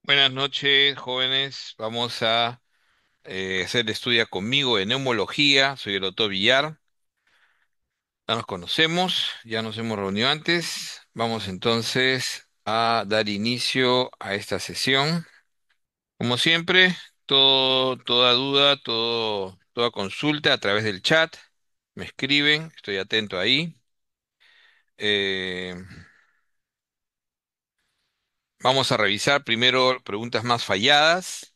Buenas noches, jóvenes. Vamos a hacer estudia conmigo de neumología. Soy el doctor Villar. Ya nos conocemos, ya nos hemos reunido antes. Vamos entonces a dar inicio a esta sesión. Como siempre, toda duda, toda consulta a través del chat. Me escriben, estoy atento ahí. Eh, Vamos a revisar primero preguntas más falladas.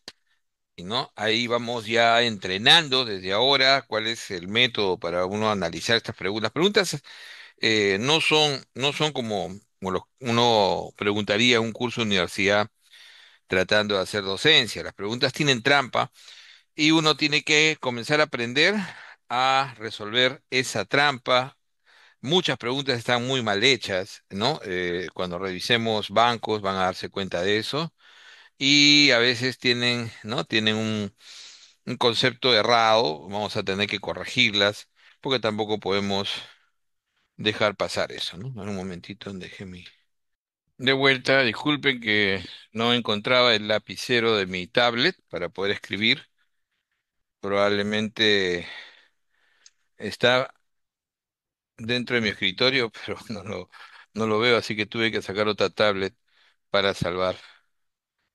¿No? Ahí vamos ya entrenando desde ahora cuál es el método para uno analizar estas preguntas. Preguntas no son como uno preguntaría en un curso de universidad tratando de hacer docencia. Las preguntas tienen trampa y uno tiene que comenzar a aprender a resolver esa trampa. Muchas preguntas están muy mal hechas, ¿no? Cuando revisemos bancos van a darse cuenta de eso y a veces tienen, ¿no? Tienen un concepto errado, vamos a tener que corregirlas, porque tampoco podemos dejar pasar eso, ¿no? En un momentito, déjeme. De vuelta, disculpen que no encontraba el lapicero de mi tablet para poder escribir. Probablemente está dentro de mi escritorio, pero no lo veo, así que tuve que sacar otra tablet para salvar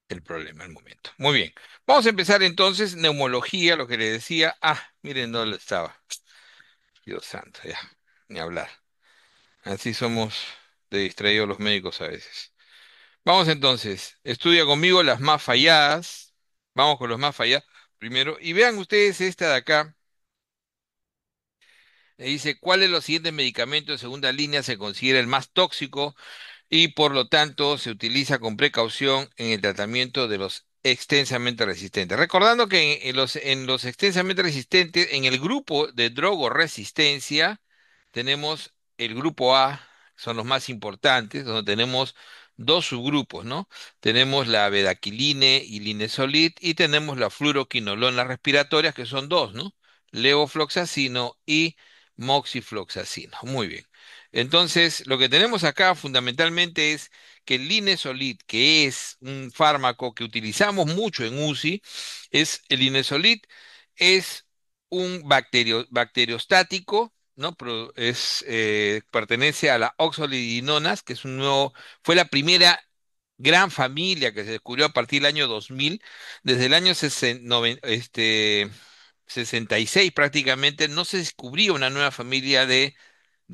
el problema al momento. Muy bien, vamos a empezar entonces, neumología, lo que le decía. Ah, miren dónde estaba. Dios santo, ya, ni hablar. Así somos de distraídos los médicos a veces. Vamos entonces, estudia conmigo las más falladas. Vamos con los más fallados primero. Y vean ustedes esta de acá. Dice, ¿cuál de los siguientes medicamentos de segunda línea se considera el más tóxico y por lo tanto se utiliza con precaución en el tratamiento de los extensamente resistentes? Recordando que en los extensamente resistentes, en el grupo de drogoresistencia, tenemos el grupo A, son los más importantes, donde tenemos dos subgrupos, ¿no? Tenemos la bedaquiline y linezolid y tenemos la fluoroquinolonas respiratorias, que son dos, ¿no? Levofloxacino y moxifloxacino. Muy bien. Entonces, lo que tenemos acá fundamentalmente es que el linezolid, que es un fármaco que utilizamos mucho en UCI, el linezolid es un bacteriostático, ¿no? Pertenece a la oxolidinonas, que fue la primera gran familia que se descubrió a partir del año 2000. Desde el año 66 prácticamente no se descubría una nueva familia de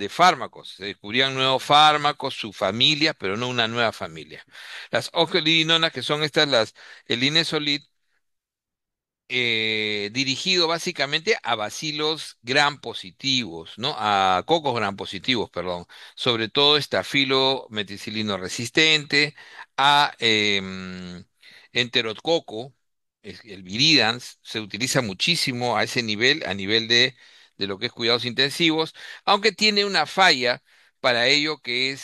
fármacos. Se descubrían nuevos fármacos, su familia, pero no una nueva familia. Las oxolidinonas, que son el Inesolid, dirigido básicamente a bacilos gram positivos, ¿no? A cocos gram positivos, perdón. Sobre todo estafilo meticilino resistente, a enterococo, el viridans, se utiliza muchísimo a ese nivel, a nivel de lo que es cuidados intensivos, aunque tiene una falla para ello que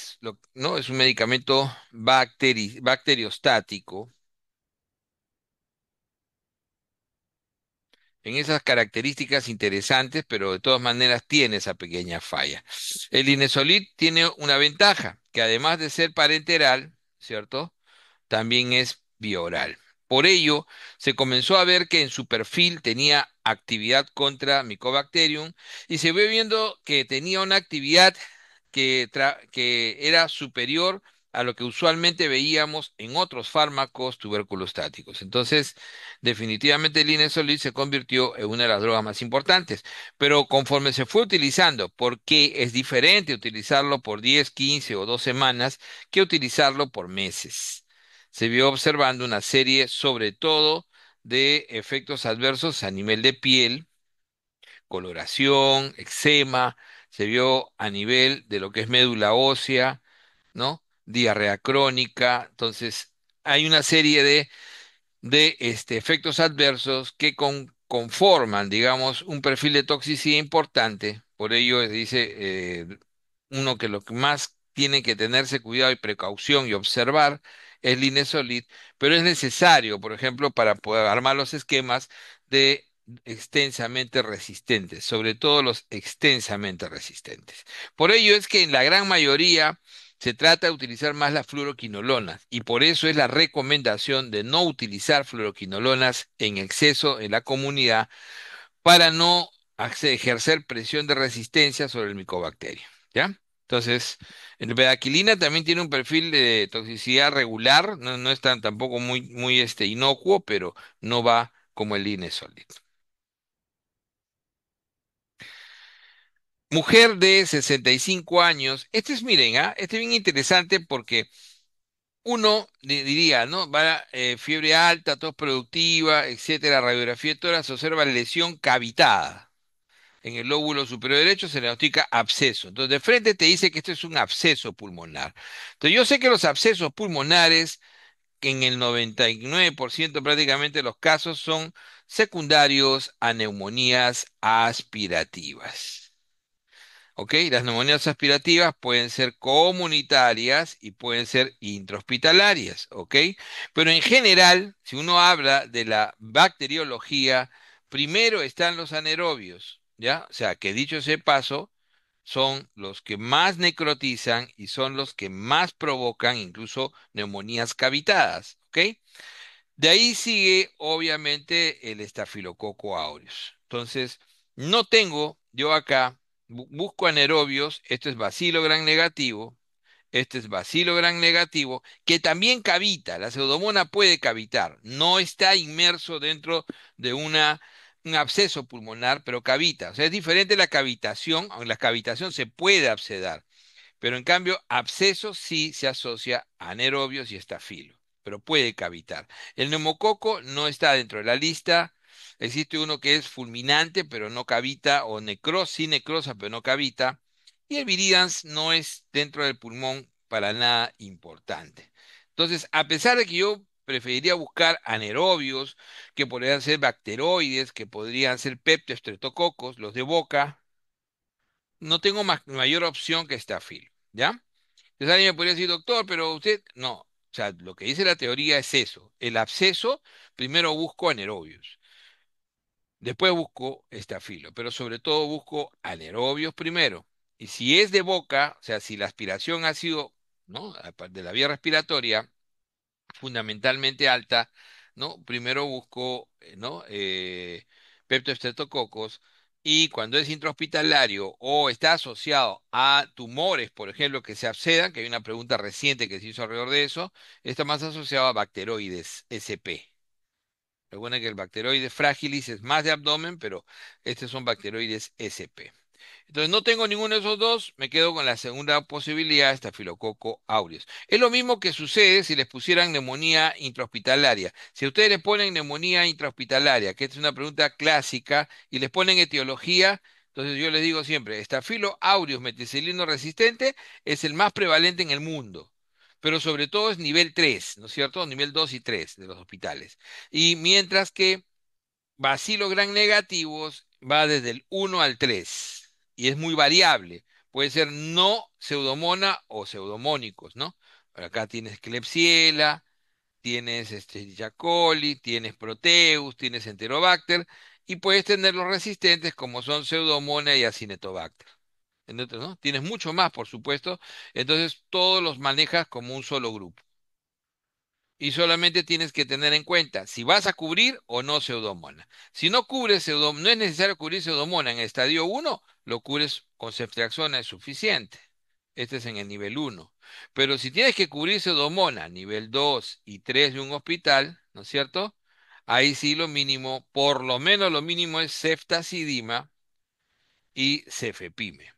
¿no? Es un medicamento bacteriostático en esas características interesantes, pero de todas maneras tiene esa pequeña falla. El Inesolid tiene una ventaja, que además de ser parenteral, ¿cierto? También es bioral. Por ello, se comenzó a ver que en su perfil tenía actividad contra Mycobacterium y se ve viendo que tenía una actividad que era superior a lo que usualmente veíamos en otros fármacos tuberculostáticos. Entonces, definitivamente el Linezolid se convirtió en una de las drogas más importantes, pero conforme se fue utilizando, porque es diferente utilizarlo por 10, 15 o 2 semanas que utilizarlo por meses. Se vio observando una serie, sobre todo, de efectos adversos a nivel de piel, coloración, eczema, se vio a nivel de lo que es médula ósea, ¿no? Diarrea crónica. Entonces, hay una serie de efectos adversos que conforman, digamos, un perfil de toxicidad importante. Por ello, dice uno que lo que más tiene que tenerse cuidado y precaución y observar es el Inesolid, pero es necesario, por ejemplo, para poder armar los esquemas de extensamente resistentes, sobre todo los extensamente resistentes. Por ello es que en la gran mayoría se trata de utilizar más las fluoroquinolonas y por eso es la recomendación de no utilizar fluoroquinolonas en exceso en la comunidad para no ejercer presión de resistencia sobre el micobacterio, ¿ya? Entonces, el bedaquilina también tiene un perfil de toxicidad regular, no es tampoco muy inocuo, pero no va como el Linezolid. Mujer de 65 años, miren, este es bien interesante porque uno diría, ¿no? Va fiebre alta, tos productiva, etcétera, radiografía de tórax, se observa lesión cavitada. En el lóbulo superior derecho se le diagnostica absceso. Entonces, de frente te dice que esto es un absceso pulmonar. Entonces, yo sé que los abscesos pulmonares, que en el 99% prácticamente de los casos son secundarios a neumonías aspirativas. ¿Ok? Las neumonías aspirativas pueden ser comunitarias y pueden ser intrahospitalarias, ¿ok? Pero en general, si uno habla de la bacteriología, primero están los anaerobios, ¿ya? O sea, que dicho ese paso, son los que más necrotizan y son los que más provocan incluso neumonías cavitadas, ¿ok? De ahí sigue, obviamente, el estafilococo aureus. Entonces, no tengo yo acá, busco anaerobios, esto es bacilo gran negativo, este es bacilo gran negativo, que también cavita, la pseudomona puede cavitar, no está inmerso dentro de un absceso pulmonar, pero cavita. O sea, es diferente la cavitación, aunque la cavitación se puede abscedar. Pero en cambio, absceso sí se asocia a anaerobios y estafilo, pero puede cavitar. El neumococo no está dentro de la lista. Existe uno que es fulminante, pero no cavita, o sí necrosa, pero no cavita. Y el viridans no es dentro del pulmón para nada importante. Entonces, a pesar de que yo preferiría buscar anaerobios, que podrían ser bacteroides, que podrían ser peptoestreptococos, los de boca, no tengo mayor opción que estafilo, ¿ya? Entonces alguien me podría decir, doctor, pero usted, no, o sea, lo que dice la teoría es eso. El absceso, primero busco anaerobios, después busco estafilo, pero sobre todo busco anaerobios primero. Y si es de boca, o sea, si la aspiración ha sido, ¿no? De la vía respiratoria, fundamentalmente alta, ¿no? Primero busco, ¿no? Peptoestreptococos y cuando es intrahospitalario o está asociado a tumores, por ejemplo, que se abscedan, que hay una pregunta reciente que se hizo alrededor de eso, está más asociado a bacteroides SP. Recuerden que el bacteroides fragilis es más de abdomen, pero estos son bacteroides SP. Entonces no tengo ninguno de esos dos, me quedo con la segunda posibilidad, Staphylococcus aureus. Es lo mismo que sucede si les pusieran neumonía intrahospitalaria. Si a ustedes les ponen neumonía intrahospitalaria, que esta es una pregunta clásica, y les ponen etiología, entonces yo les digo siempre, Staphylo aureus meticilino resistente es el más prevalente en el mundo. Pero sobre todo es nivel 3, ¿no es cierto? Nivel 2 y 3 de los hospitales. Y mientras que bacilos gram negativos va desde el 1 al 3 y es muy variable. Puede ser no pseudomona o pseudomónicos, ¿no? Por acá tienes Klebsiella, tienes Escherichia coli, tienes Proteus, tienes Enterobacter y puedes tener los resistentes como son Pseudomonas y Acinetobacter. Entonces, ¿no? Tienes mucho más, por supuesto. Entonces, todos los manejas como un solo grupo. Y solamente tienes que tener en cuenta si vas a cubrir o no pseudomonas. Si no cubres pseudomonas, no es necesario cubrir pseudomonas en el estadio 1, lo cubres con ceftriaxona, es suficiente. Este es en el nivel 1. Pero si tienes que cubrir pseudomonas, nivel 2 y 3 de un hospital, ¿no es cierto? Ahí sí lo mínimo, por lo menos lo mínimo es ceftazidima y cefepime.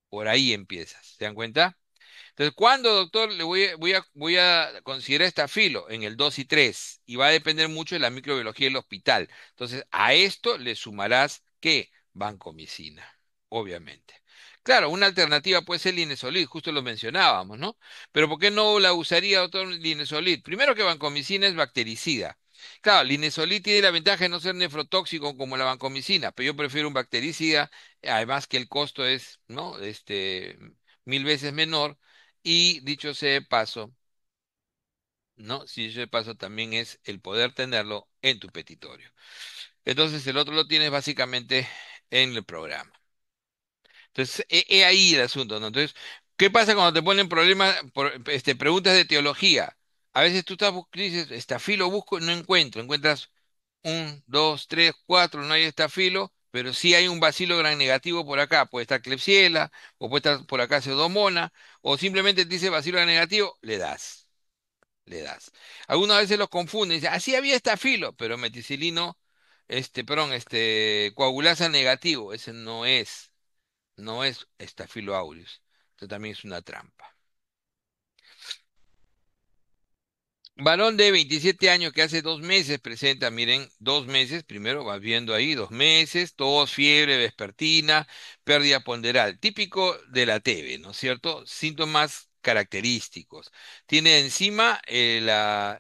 Por ahí empiezas. ¿Se dan cuenta? Entonces, ¿cuándo, doctor, voy a considerar estafilo? En el 2 y 3 y va a depender mucho de la microbiología del hospital. Entonces, a esto le sumarás, ¿qué? Vancomicina, obviamente. Claro, una alternativa puede ser Linezolid, justo lo mencionábamos, ¿no? Pero ¿por qué no la usaría, doctor, Linezolid? Primero que vancomicina es bactericida. Claro, Linezolid tiene la ventaja de no ser nefrotóxico como la vancomicina, pero yo prefiero un bactericida, además que el costo es, ¿no? 1000 veces menor. Y dicho sea de paso, ¿no? Si dicho de paso también es el poder tenerlo en tu petitorio. Entonces el otro lo tienes básicamente en el programa. Entonces, he ahí el asunto, ¿no? Entonces, ¿Qué pasa cuando te ponen problemas, preguntas de teología? A veces tú dices, estafilo busco y no encuentro. Encuentras un, dos, tres, cuatro, no hay estafilo, pero sí hay un bacilo gran negativo por acá. Puede estar Klebsiella, o puede estar por acá Pseudomonas, o simplemente te dice bacilo gran negativo, le das, le das. Algunas veces los confunden, dicen, así había estafilo, pero meticilino, coagulasa negativo, ese no es Staphylo aureus. Esto también es una trampa. Varón de 27 años que hace 2 meses presenta, miren, 2 meses, primero vas viendo ahí, 2 meses, tos, fiebre vespertina, pérdida ponderal, típico de la TB, ¿no es cierto? Síntomas característicos. Tiene encima,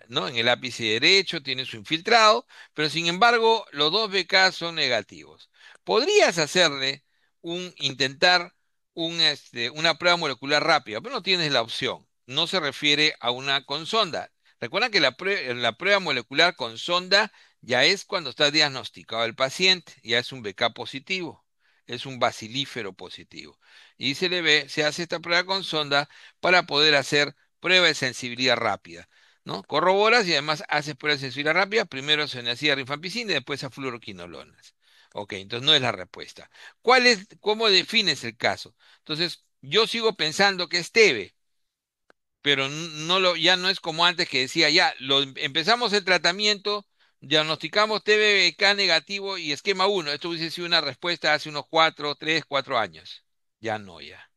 ¿no? En el ápice derecho, tiene su infiltrado, pero sin embargo, los dos BK son negativos. Podrías hacerle intentar una prueba molecular rápida, pero no tienes la opción. No se refiere a una con sonda. Recuerda que la prueba molecular con sonda ya es cuando está diagnosticado el paciente, ya es un BK positivo, es un bacilífero positivo. Y se hace esta prueba con sonda para poder hacer prueba de sensibilidad rápida, ¿no? Corroboras y además haces prueba de sensibilidad rápida, primero a rifampicina y después a fluoroquinolonas. Ok, entonces no es la respuesta. ¿Cómo defines el caso? Entonces, yo sigo pensando que es TB, pero ya no es como antes que decía, ya, empezamos el tratamiento, diagnosticamos TBBK negativo y esquema uno. Esto hubiese sido una respuesta hace unos 4 años. Ya no, ya.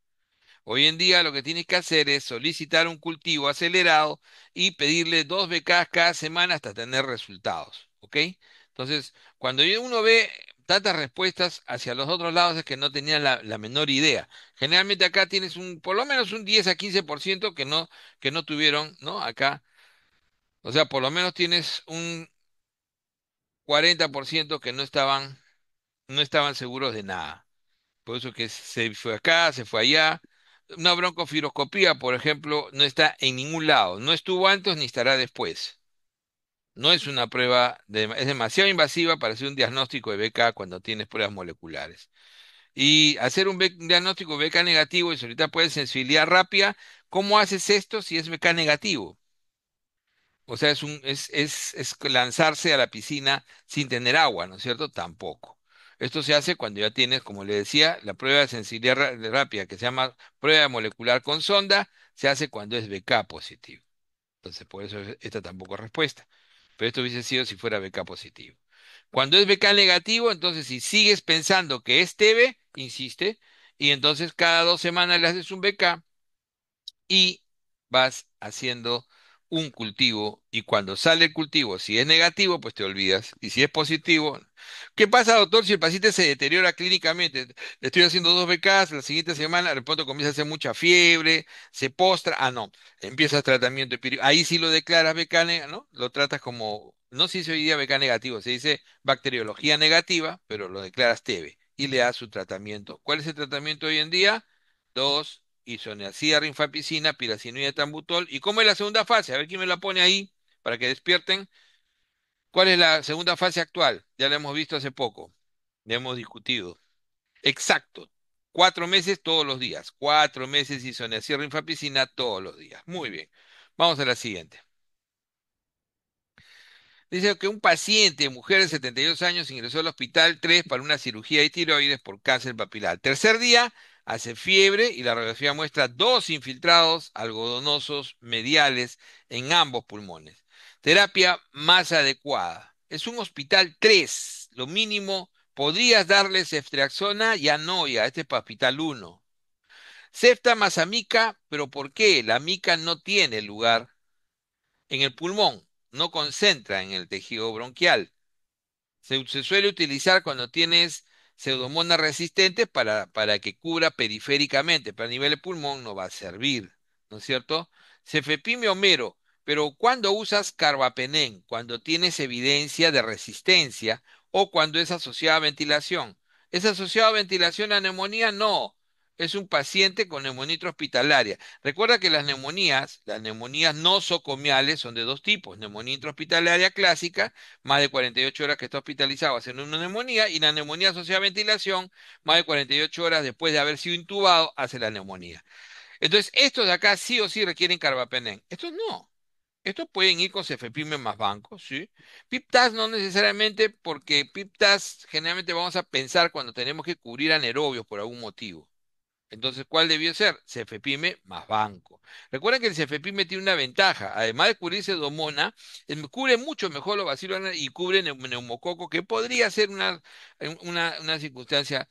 Hoy en día lo que tienes que hacer es solicitar un cultivo acelerado y pedirle 2 BK cada semana hasta tener resultados, ¿ok? Entonces, cuando uno ve tantas respuestas hacia los otros lados es que no tenían la menor idea. Generalmente acá tienes por lo menos un 10 a 15% que no tuvieron, ¿no? Acá, o sea, por lo menos tienes un 40% que no estaban seguros de nada. Por eso que se fue acá, se fue allá. Una broncofiroscopía, por ejemplo, no está en ningún lado. No estuvo antes ni estará después. No es una prueba, es demasiado invasiva para hacer un diagnóstico de BK cuando tienes pruebas moleculares. Y hacer un diagnóstico BK negativo y ahorita puedes sensibilidad rápida. ¿Cómo haces esto si es BK negativo? O sea, es lanzarse a la piscina sin tener agua, ¿no es cierto? Tampoco. Esto se hace cuando ya tienes, como le decía, la prueba de sensibilidad rápida, que se llama prueba molecular con sonda, se hace cuando es BK positivo. Entonces, por eso esta tampoco es respuesta. Pero esto hubiese sido si fuera BK positivo. Cuando es BK negativo, entonces si sigues pensando que es TB, insiste, y entonces cada 2 semanas le haces un BK y vas haciendo un cultivo y cuando sale el cultivo, si es negativo, pues te olvidas y si es positivo, ¿qué pasa, doctor, si el paciente se deteriora clínicamente? Le estoy haciendo 2 BKs, la siguiente semana de pronto comienza a hacer mucha fiebre, se postra, no, empiezas tratamiento ahí sí lo declaras BK, ¿no? Lo tratas como, no se dice hoy día BK negativo, se dice bacteriología negativa, pero lo declaras TB y le das su tratamiento. ¿Cuál es el tratamiento hoy en día? Dos, isoniazida, rifampicina, piracinoida, etambutol. ¿Y cómo es la segunda fase? A ver quién me la pone ahí para que despierten. ¿Cuál es la segunda fase actual? Ya la hemos visto hace poco. Ya hemos discutido. Exacto. 4 meses todos los días. 4 meses isoniazida, rifampicina todos los días. Muy bien. Vamos a la siguiente. Dice que un paciente, mujer de 72 años, ingresó al hospital 3 para una cirugía de tiroides por cáncer papilar. Tercer día, hace fiebre y la radiografía muestra 2 infiltrados algodonosos mediales en ambos pulmones. Terapia más adecuada. Es un hospital 3. Lo mínimo, podrías darle ceftriaxona y anoia. Este es para hospital 1. Cefta más amica, pero ¿por qué? La amica no tiene lugar en el pulmón, no concentra en el tejido bronquial. Se suele utilizar cuando tienes pseudomonas resistentes para que cubra periféricamente, pero a nivel de pulmón no va a servir, ¿no es cierto? Cefepime Homero, pero cuando usas carbapenén, cuando tienes evidencia de resistencia o cuando es asociada a ventilación. ¿Es asociado a ventilación a neumonía? No. Es un paciente con neumonía intrahospitalaria. Recuerda que las neumonías nosocomiales son de dos tipos, neumonía intrahospitalaria clásica más de 48 horas que está hospitalizado haciendo una neumonía y la neumonía asociada a ventilación, más de 48 horas después de haber sido intubado, hace la neumonía. Entonces, estos de acá sí o sí requieren carbapenem. Estos no. Estos pueden ir con cefepime más banco, ¿sí? PIPTAS no necesariamente, porque PIPTAS generalmente vamos a pensar cuando tenemos que cubrir anaerobios por algún motivo. Entonces, ¿cuál debió ser? Cefepime más banco. Recuerden que el cefepime tiene una ventaja. Además de cubrir pseudomonas, cubre mucho mejor los bacilos y cubre neumococo, que podría ser una circunstancia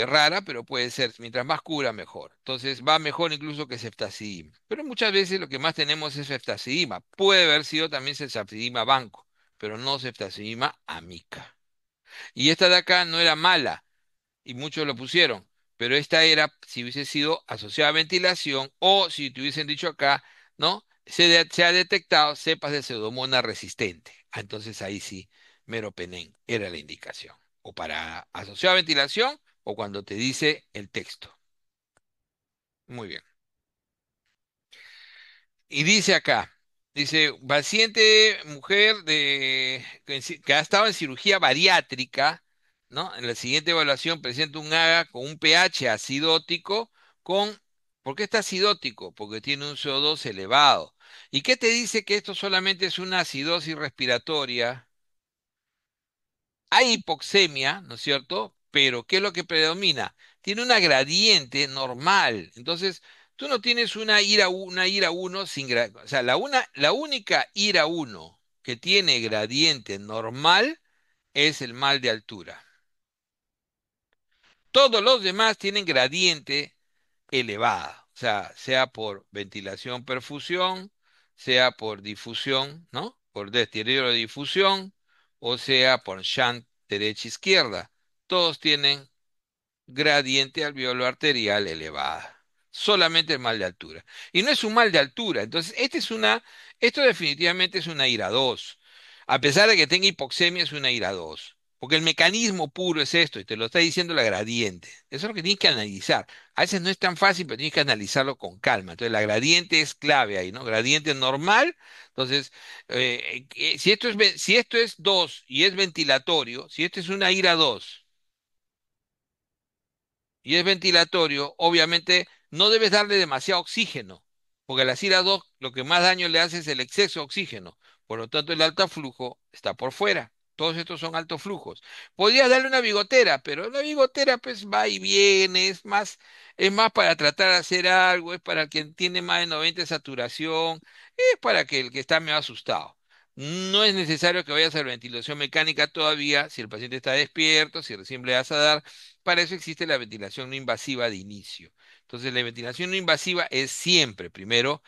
rara, pero puede ser, mientras más cubra, mejor. Entonces va mejor incluso que ceftazidima. Pero muchas veces lo que más tenemos es ceftazidima. Puede haber sido también ceftazidima banco, pero no ceftazidima amica. Y esta de acá no era mala, y muchos lo pusieron, pero esta era si hubiese sido asociada a ventilación o si te hubiesen dicho acá, ¿no? Se ha detectado cepas de pseudomonas resistente. Ah, entonces ahí sí, meropenem era la indicación. O para asociado a ventilación o cuando te dice el texto. Muy bien. Y dice acá, dice, paciente mujer que ha estado en cirugía bariátrica, ¿no? En la siguiente evaluación presenta un AGA con un pH acidótico con, ¿por qué está acidótico? Porque tiene un CO2 elevado. ¿Y qué te dice que esto solamente es una acidosis respiratoria? Hay hipoxemia, ¿no es cierto? Pero ¿qué es lo que predomina? Tiene una gradiente normal. Entonces, tú no tienes una ira uno sin o sea, la única ira uno que tiene gradiente normal es el mal de altura. Todos los demás tienen gradiente elevada, o sea por ventilación, perfusión, sea por difusión, ¿no? Por deterioro de difusión, o sea por shunt derecha-izquierda. Todos tienen gradiente alveolo arterial elevada. Solamente el mal de altura. Y no es un mal de altura. Entonces, esto definitivamente es una ira 2. A pesar de que tenga hipoxemia, es una ira 2. Porque el mecanismo puro es esto, y te lo está diciendo la gradiente. Eso es lo que tienes que analizar. A veces no es tan fácil, pero tienes que analizarlo con calma. Entonces, la gradiente es clave ahí, ¿no? Gradiente normal. Entonces, si esto es 2 y es ventilatorio, si esto es una ira 2 y es ventilatorio, obviamente no debes darle demasiado oxígeno, porque la Cira 2 lo que más daño le hace es el exceso de oxígeno. Por lo tanto, el alto flujo está por fuera. Todos estos son altos flujos. Podrías darle una bigotera, pero la bigotera pues va y viene, es más para tratar de hacer algo, es para quien tiene más de 90 de saturación, es para que el que está medio asustado. No es necesario que vayas a la ventilación mecánica todavía, si el paciente está despierto, si recién le vas a dar. Para eso existe la ventilación no invasiva de inicio. Entonces, la ventilación no invasiva es siempre, primero,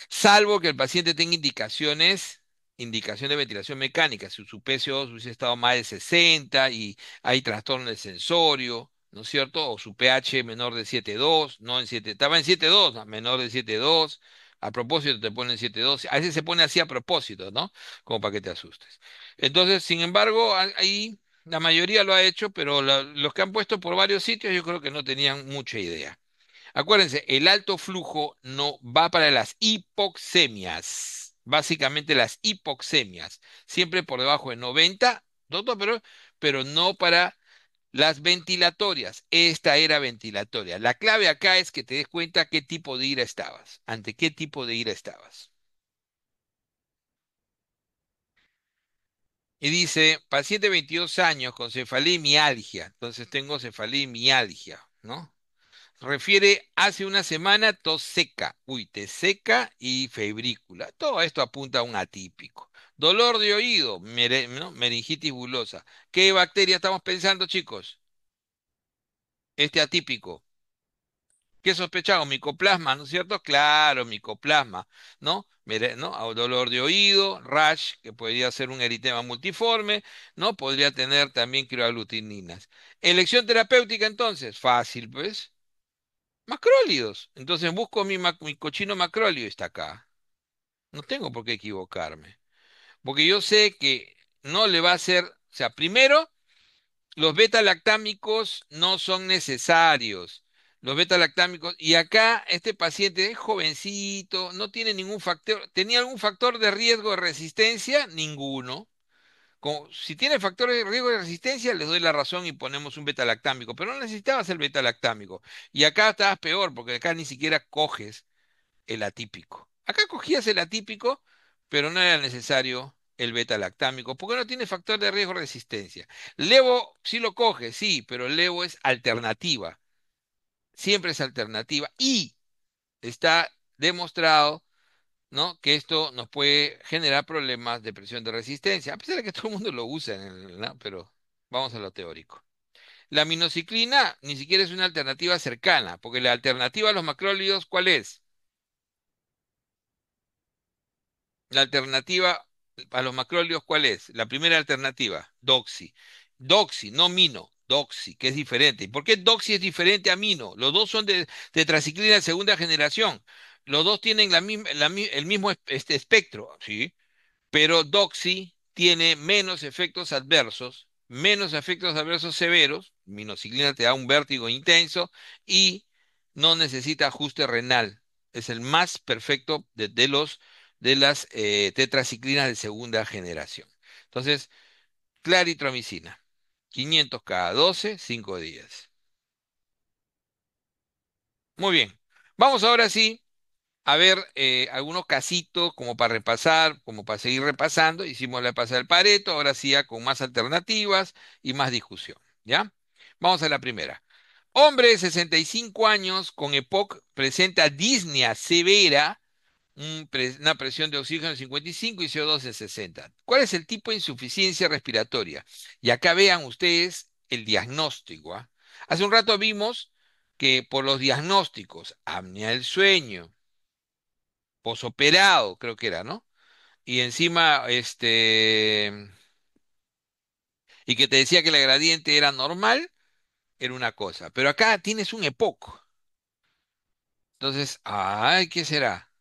salvo que el paciente tenga indicación de ventilación mecánica, si su PCO2 hubiese estado más de 60 y hay trastorno del sensorio, ¿no es cierto? O su pH menor de 7,2, no en 7, estaba en 7,2, no, menor de 7,2. A propósito te ponen 7,2, a veces se pone así a propósito, ¿no? Como para que te asustes. Entonces, sin embargo, ahí la mayoría lo ha hecho, pero los que han puesto por varios sitios yo creo que no tenían mucha idea. Acuérdense, el alto flujo no va para las hipoxemias, básicamente las hipoxemias, siempre por debajo de 90, doctor, pero no para las ventilatorias. Esta era ventilatoria. La clave acá es que te des cuenta qué tipo de ira estabas, ante qué tipo de ira estabas. Y dice, paciente 22 años con cefalea y mialgia. Entonces tengo cefalea y mialgia, ¿no? Refiere hace una semana tos seca, uy, te seca y febrícula. Todo esto apunta a un atípico. Dolor de oído, ¿no? Meningitis bulosa. ¿Qué bacteria estamos pensando, chicos? Este atípico. ¿Qué sospechamos? Micoplasma, ¿no es cierto? Claro, micoplasma, ¿no? Mire, ¿no? Dolor de oído, rash, que podría ser un eritema multiforme, ¿no? Podría tener también crioaglutininas. Elección terapéutica, entonces, fácil, pues. Macrólidos. Entonces busco mi cochino macróleo y está acá. No tengo por qué equivocarme. Porque yo sé que no le va a hacer, o sea, primero, los beta-lactámicos no son necesarios. Los beta-lactámicos, y acá este paciente es jovencito, no tiene ningún factor, ¿tenía algún factor de riesgo de resistencia? Ninguno. Si tiene factores de riesgo de resistencia, les doy la razón y ponemos un beta-lactámico, pero no necesitabas el beta-lactámico. Y acá estabas peor, porque acá ni siquiera coges el atípico. Acá cogías el atípico, pero no era necesario el beta-lactámico, porque no tiene factor de riesgo de resistencia. Levo sí lo coge, sí, pero el levo es alternativa, siempre es alternativa y está demostrado, ¿no? Que esto nos puede generar problemas de presión de resistencia, a pesar de que todo el mundo lo usa, ¿no? Pero vamos a lo teórico. La minociclina ni siquiera es una alternativa cercana, porque la alternativa a los macrólidos, ¿cuál es? La alternativa a los macrólidos, ¿cuál es? La primera alternativa, doxi. Doxi, no mino, doxi, que es diferente. ¿Y por qué doxi es diferente a mino? Los dos son de tetraciclina de segunda generación. Los dos tienen el mismo espectro, ¿sí? Pero Doxy tiene menos efectos adversos severos, minociclina te da un vértigo intenso y no necesita ajuste renal. Es el más perfecto de las tetraciclinas de segunda generación. Entonces, claritromicina, 500 cada 12, 5 días. Muy bien. Vamos ahora sí a ver algunos casitos como para repasar, como para seguir repasando. Hicimos la pasada del Pareto, ahora sí ya con más alternativas y más discusión. ¿Ya? Vamos a la primera. Hombre de 65 años con EPOC presenta disnea severa, una presión de oxígeno de 55 y CO2 de 60. ¿Cuál es el tipo de insuficiencia respiratoria? Y acá vean ustedes el diagnóstico. ¿Ah? Hace un rato vimos que por los diagnósticos, apnea del sueño, posoperado, creo que era, ¿no? Y encima, y que te decía que la gradiente era normal, era una cosa. Pero acá tienes un EPOC. Entonces, ay, ¿qué será?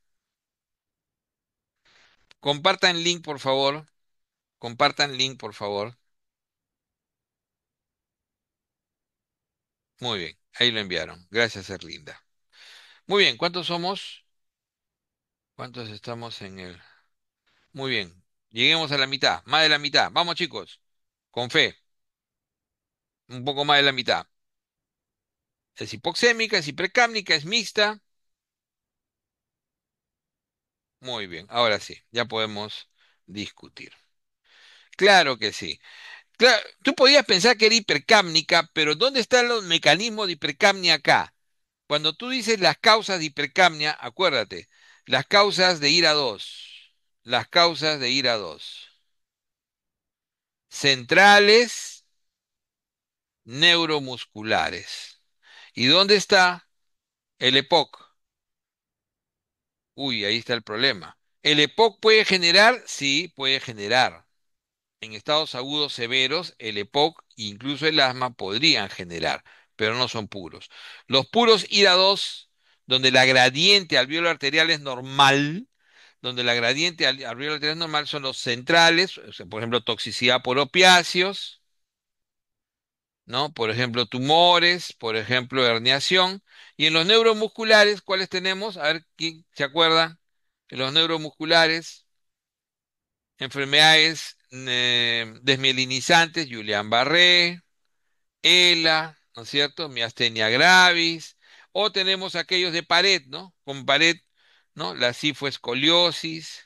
Compartan link, por favor. Compartan link, por favor. Muy bien, ahí lo enviaron. Gracias, Erlinda. Muy bien, ¿cuántos somos? ¿Cuántos estamos en el? Muy bien, lleguemos a la mitad, más de la mitad. Vamos, chicos, con fe, un poco más de la mitad. Es hipoxémica, es hipercámnica, es mixta. Muy bien, ahora sí, ya podemos discutir. Claro que sí. Claro, tú podías pensar que era hipercámnica, pero ¿dónde están los mecanismos de hipercapnia acá? Cuando tú dices las causas de hipercapnia, acuérdate, las causas de ira 2, las causas de ira 2, centrales, neuromusculares. ¿Y dónde está el EPOC? Uy, ahí está el problema. ¿El EPOC puede generar? Sí, puede generar. En estados agudos severos, el EPOC e incluso el asma podrían generar, pero no son puros. Los puros IRA2, donde la gradiente alveolar arterial es normal, donde la gradiente alveolar arterial es normal, son los centrales, o sea, por ejemplo, toxicidad por opiáceos, ¿no? Por ejemplo, tumores, por ejemplo, herniación. Y en los neuromusculares, ¿cuáles tenemos? A ver, ¿quién se acuerda? En los neuromusculares, enfermedades desmielinizantes, Guillain-Barré, ELA, ¿no es cierto? Miastenia gravis, o tenemos aquellos de pared, ¿no? Con pared, ¿no? La cifoescoliosis,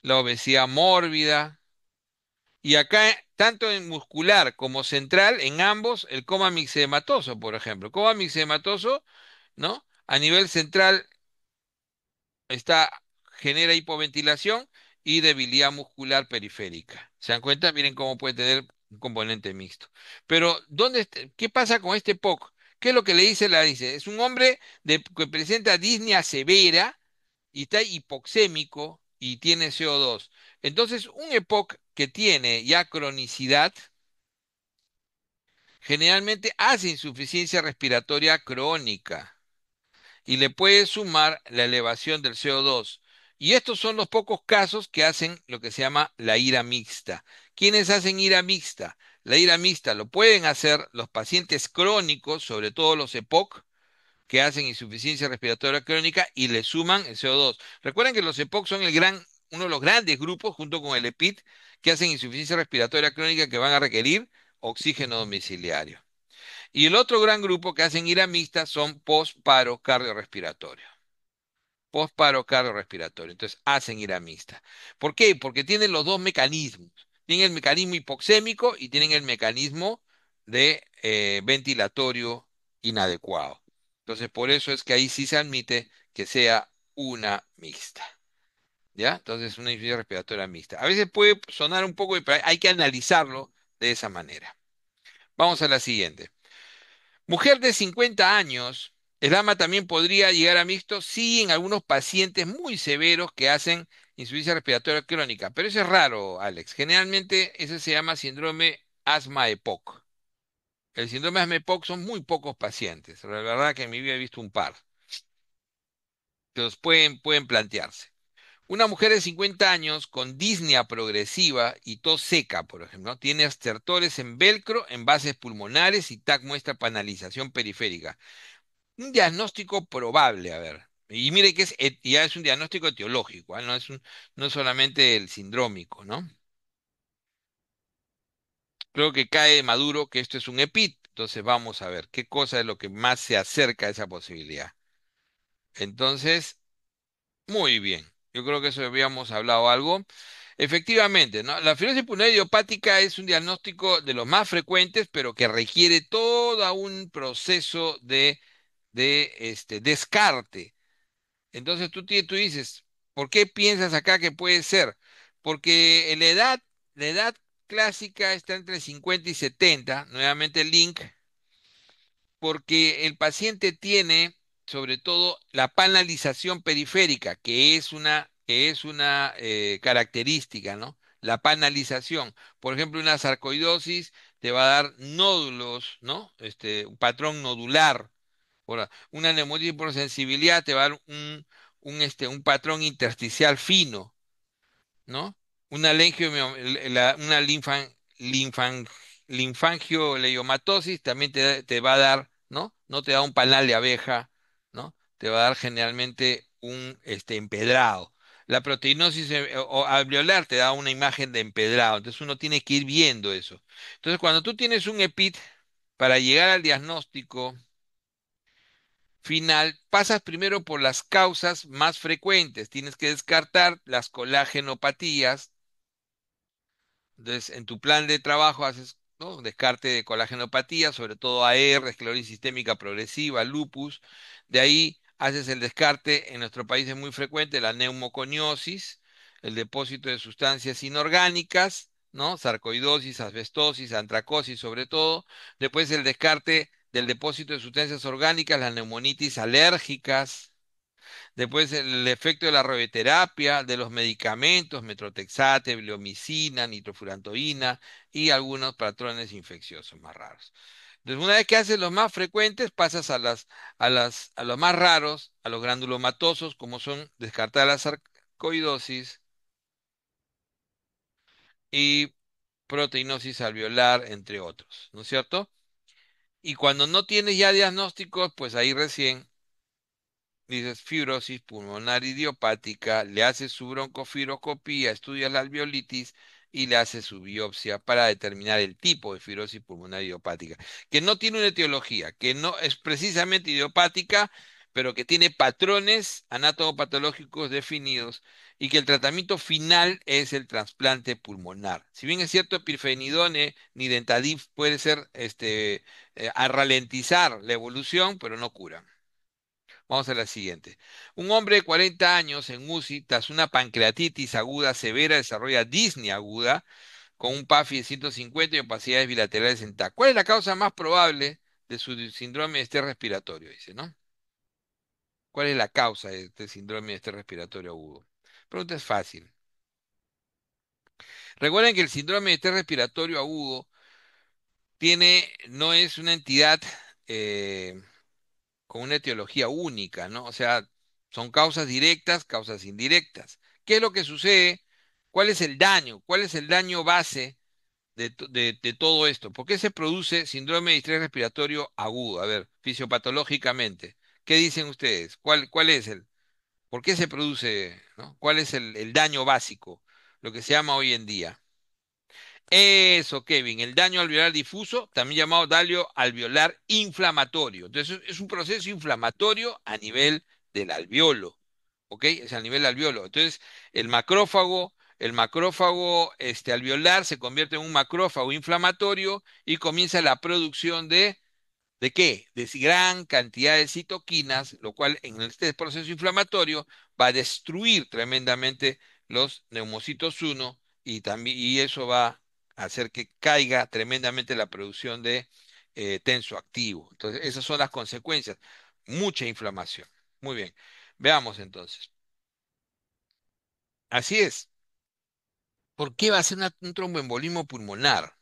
la obesidad mórbida, y acá, tanto en muscular como central, en ambos, el coma mixedematoso, por ejemplo. Coma mixedematoso, ¿no? A nivel central está, genera hipoventilación y debilidad muscular periférica. ¿Se dan cuenta? Miren cómo puede tener un componente mixto. Pero, ¿qué pasa con este POC? ¿Qué es lo que le dice? La dice, es un hombre que presenta disnea severa y está hipoxémico y tiene CO2. Entonces, un EPOC que tiene ya cronicidad, generalmente hace insuficiencia respiratoria crónica y le puede sumar la elevación del CO2. Y estos son los pocos casos que hacen lo que se llama la ira mixta. ¿Quiénes hacen ira mixta? La ira mixta lo pueden hacer los pacientes crónicos, sobre todo los EPOC, que hacen insuficiencia respiratoria crónica y le suman el CO2. Recuerden que los EPOC son uno de los grandes grupos, junto con el EPIT, que hacen insuficiencia respiratoria crónica que van a requerir oxígeno domiciliario. Y el otro gran grupo que hacen IRA mixta son postparo cardiorrespiratorio. Postparo cardiorrespiratorio. Entonces hacen IRA mixta. ¿Por qué? Porque tienen los dos mecanismos. Tienen el mecanismo hipoxémico y tienen el mecanismo de ventilatorio inadecuado. Entonces, por eso es que ahí sí se admite que sea una mixta. ¿Ya? Entonces, una insuficiencia respiratoria mixta. A veces puede sonar un poco, pero hay que analizarlo de esa manera. Vamos a la siguiente. Mujer de 50 años, el ama también podría llegar a mixto, sí, en algunos pacientes muy severos que hacen insuficiencia respiratoria crónica, pero eso es raro, Alex. Generalmente ese se llama síndrome asma-EPOC. El síndrome asma-EPOC son muy pocos pacientes. La verdad que en mi vida he visto un par. Entonces pueden plantearse. Una mujer de 50 años con disnea progresiva y tos seca, por ejemplo, tiene estertores en velcro, en bases pulmonares y TAC muestra panalización periférica. Un diagnóstico probable, a ver. Y mire que ya es un diagnóstico etiológico, ¿ah? No es solamente el sindrómico, ¿no? Creo que cae maduro que esto es un EPIT. Entonces vamos a ver qué cosa es lo que más se acerca a esa posibilidad. Entonces, muy bien. Yo creo que eso habíamos hablado algo. Efectivamente, ¿no? La fibrosis pulmonar idiopática es un diagnóstico de los más frecuentes, pero que requiere todo un proceso de descarte. Entonces tú dices, ¿por qué piensas acá que puede ser? Porque la edad clásica está entre 50 y 70, nuevamente el link, porque el paciente tiene sobre todo la panalización periférica, que es una característica, ¿no? La panalización. Por ejemplo, una sarcoidosis te va a dar nódulos, ¿no? Un patrón nodular. Ahora, una neumonitis por sensibilidad te va a dar un patrón intersticial fino, ¿no? Una una linfan- linfangioleiomatosis también te va a dar, ¿no? No te da un panal de abeja, ¿no? Te va a dar generalmente un empedrado. La proteinosis o alveolar te da una imagen de empedrado, entonces uno tiene que ir viendo eso. Entonces, cuando tú tienes un EPIT, para llegar al diagnóstico final, pasas primero por las causas más frecuentes. Tienes que descartar las colagenopatías. Entonces, en tu plan de trabajo haces, ¿no?, descarte de colágenopatía, sobre todo AR, esclerosis sistémica progresiva, lupus. De ahí haces el descarte, en nuestro país es muy frecuente, la neumoconiosis, el depósito de sustancias inorgánicas, ¿no? Sarcoidosis, asbestosis, antracosis sobre todo. Después el descarte del depósito de sustancias orgánicas, las neumonitis alérgicas. Después el efecto de la radioterapia, de los medicamentos, metrotexate, bleomicina, nitrofurantoína y algunos patrones infecciosos más raros. Entonces, una vez que haces los más frecuentes, pasas a los más raros, a los granulomatosos, como son descartar la sarcoidosis y proteinosis alveolar, entre otros, ¿no es cierto? Y cuando no tienes ya diagnósticos, pues ahí recién dices fibrosis pulmonar idiopática, le haces su broncofibroskopía, estudias la alveolitis y le haces su biopsia para determinar el tipo de fibrosis pulmonar idiopática, que no tiene una etiología, que no es precisamente idiopática, pero que tiene patrones anatomopatológicos definidos y que el tratamiento final es el trasplante pulmonar. Si bien es cierto, pirfenidone ni dentadif puede ser a ralentizar la evolución, pero no cura. Vamos a la siguiente. Un hombre de 40 años en UCI, tras una pancreatitis aguda severa, desarrolla disnea aguda con un PAFI de 150 y opacidades bilaterales en TAC. ¿Cuál es la causa más probable de su síndrome de estrés respiratorio? Dice, ¿no? ¿Cuál es la causa de este síndrome de estrés respiratorio agudo? Pregunta es fácil. Recuerden que el síndrome de estrés respiratorio agudo no es una entidad eh, con una etiología única, ¿no? O sea, son causas directas, causas indirectas. ¿Qué es lo que sucede? ¿Cuál es el daño? ¿Cuál es el daño base de todo esto? ¿Por qué se produce síndrome de estrés respiratorio agudo? A ver, fisiopatológicamente. ¿Qué dicen ustedes? ¿Cuál es el? ¿Por qué se produce, ¿no? ¿Cuál es el daño básico? Lo que se llama hoy en día. Eso, Kevin, el daño alveolar difuso, también llamado daño alveolar inflamatorio. Entonces, es un proceso inflamatorio a nivel del alveolo, ¿ok? Es a nivel alveolo. Entonces, el macrófago alveolar se convierte en un macrófago inflamatorio y comienza la producción ¿de qué? De gran cantidad de citoquinas, lo cual en este proceso inflamatorio va a destruir tremendamente los neumocitos 1 y también y eso va a hacer que caiga tremendamente la producción de tensoactivo. Entonces, esas son las consecuencias. Mucha inflamación. Muy bien. Veamos entonces. Así es. ¿Por qué va a ser un tromboembolismo pulmonar?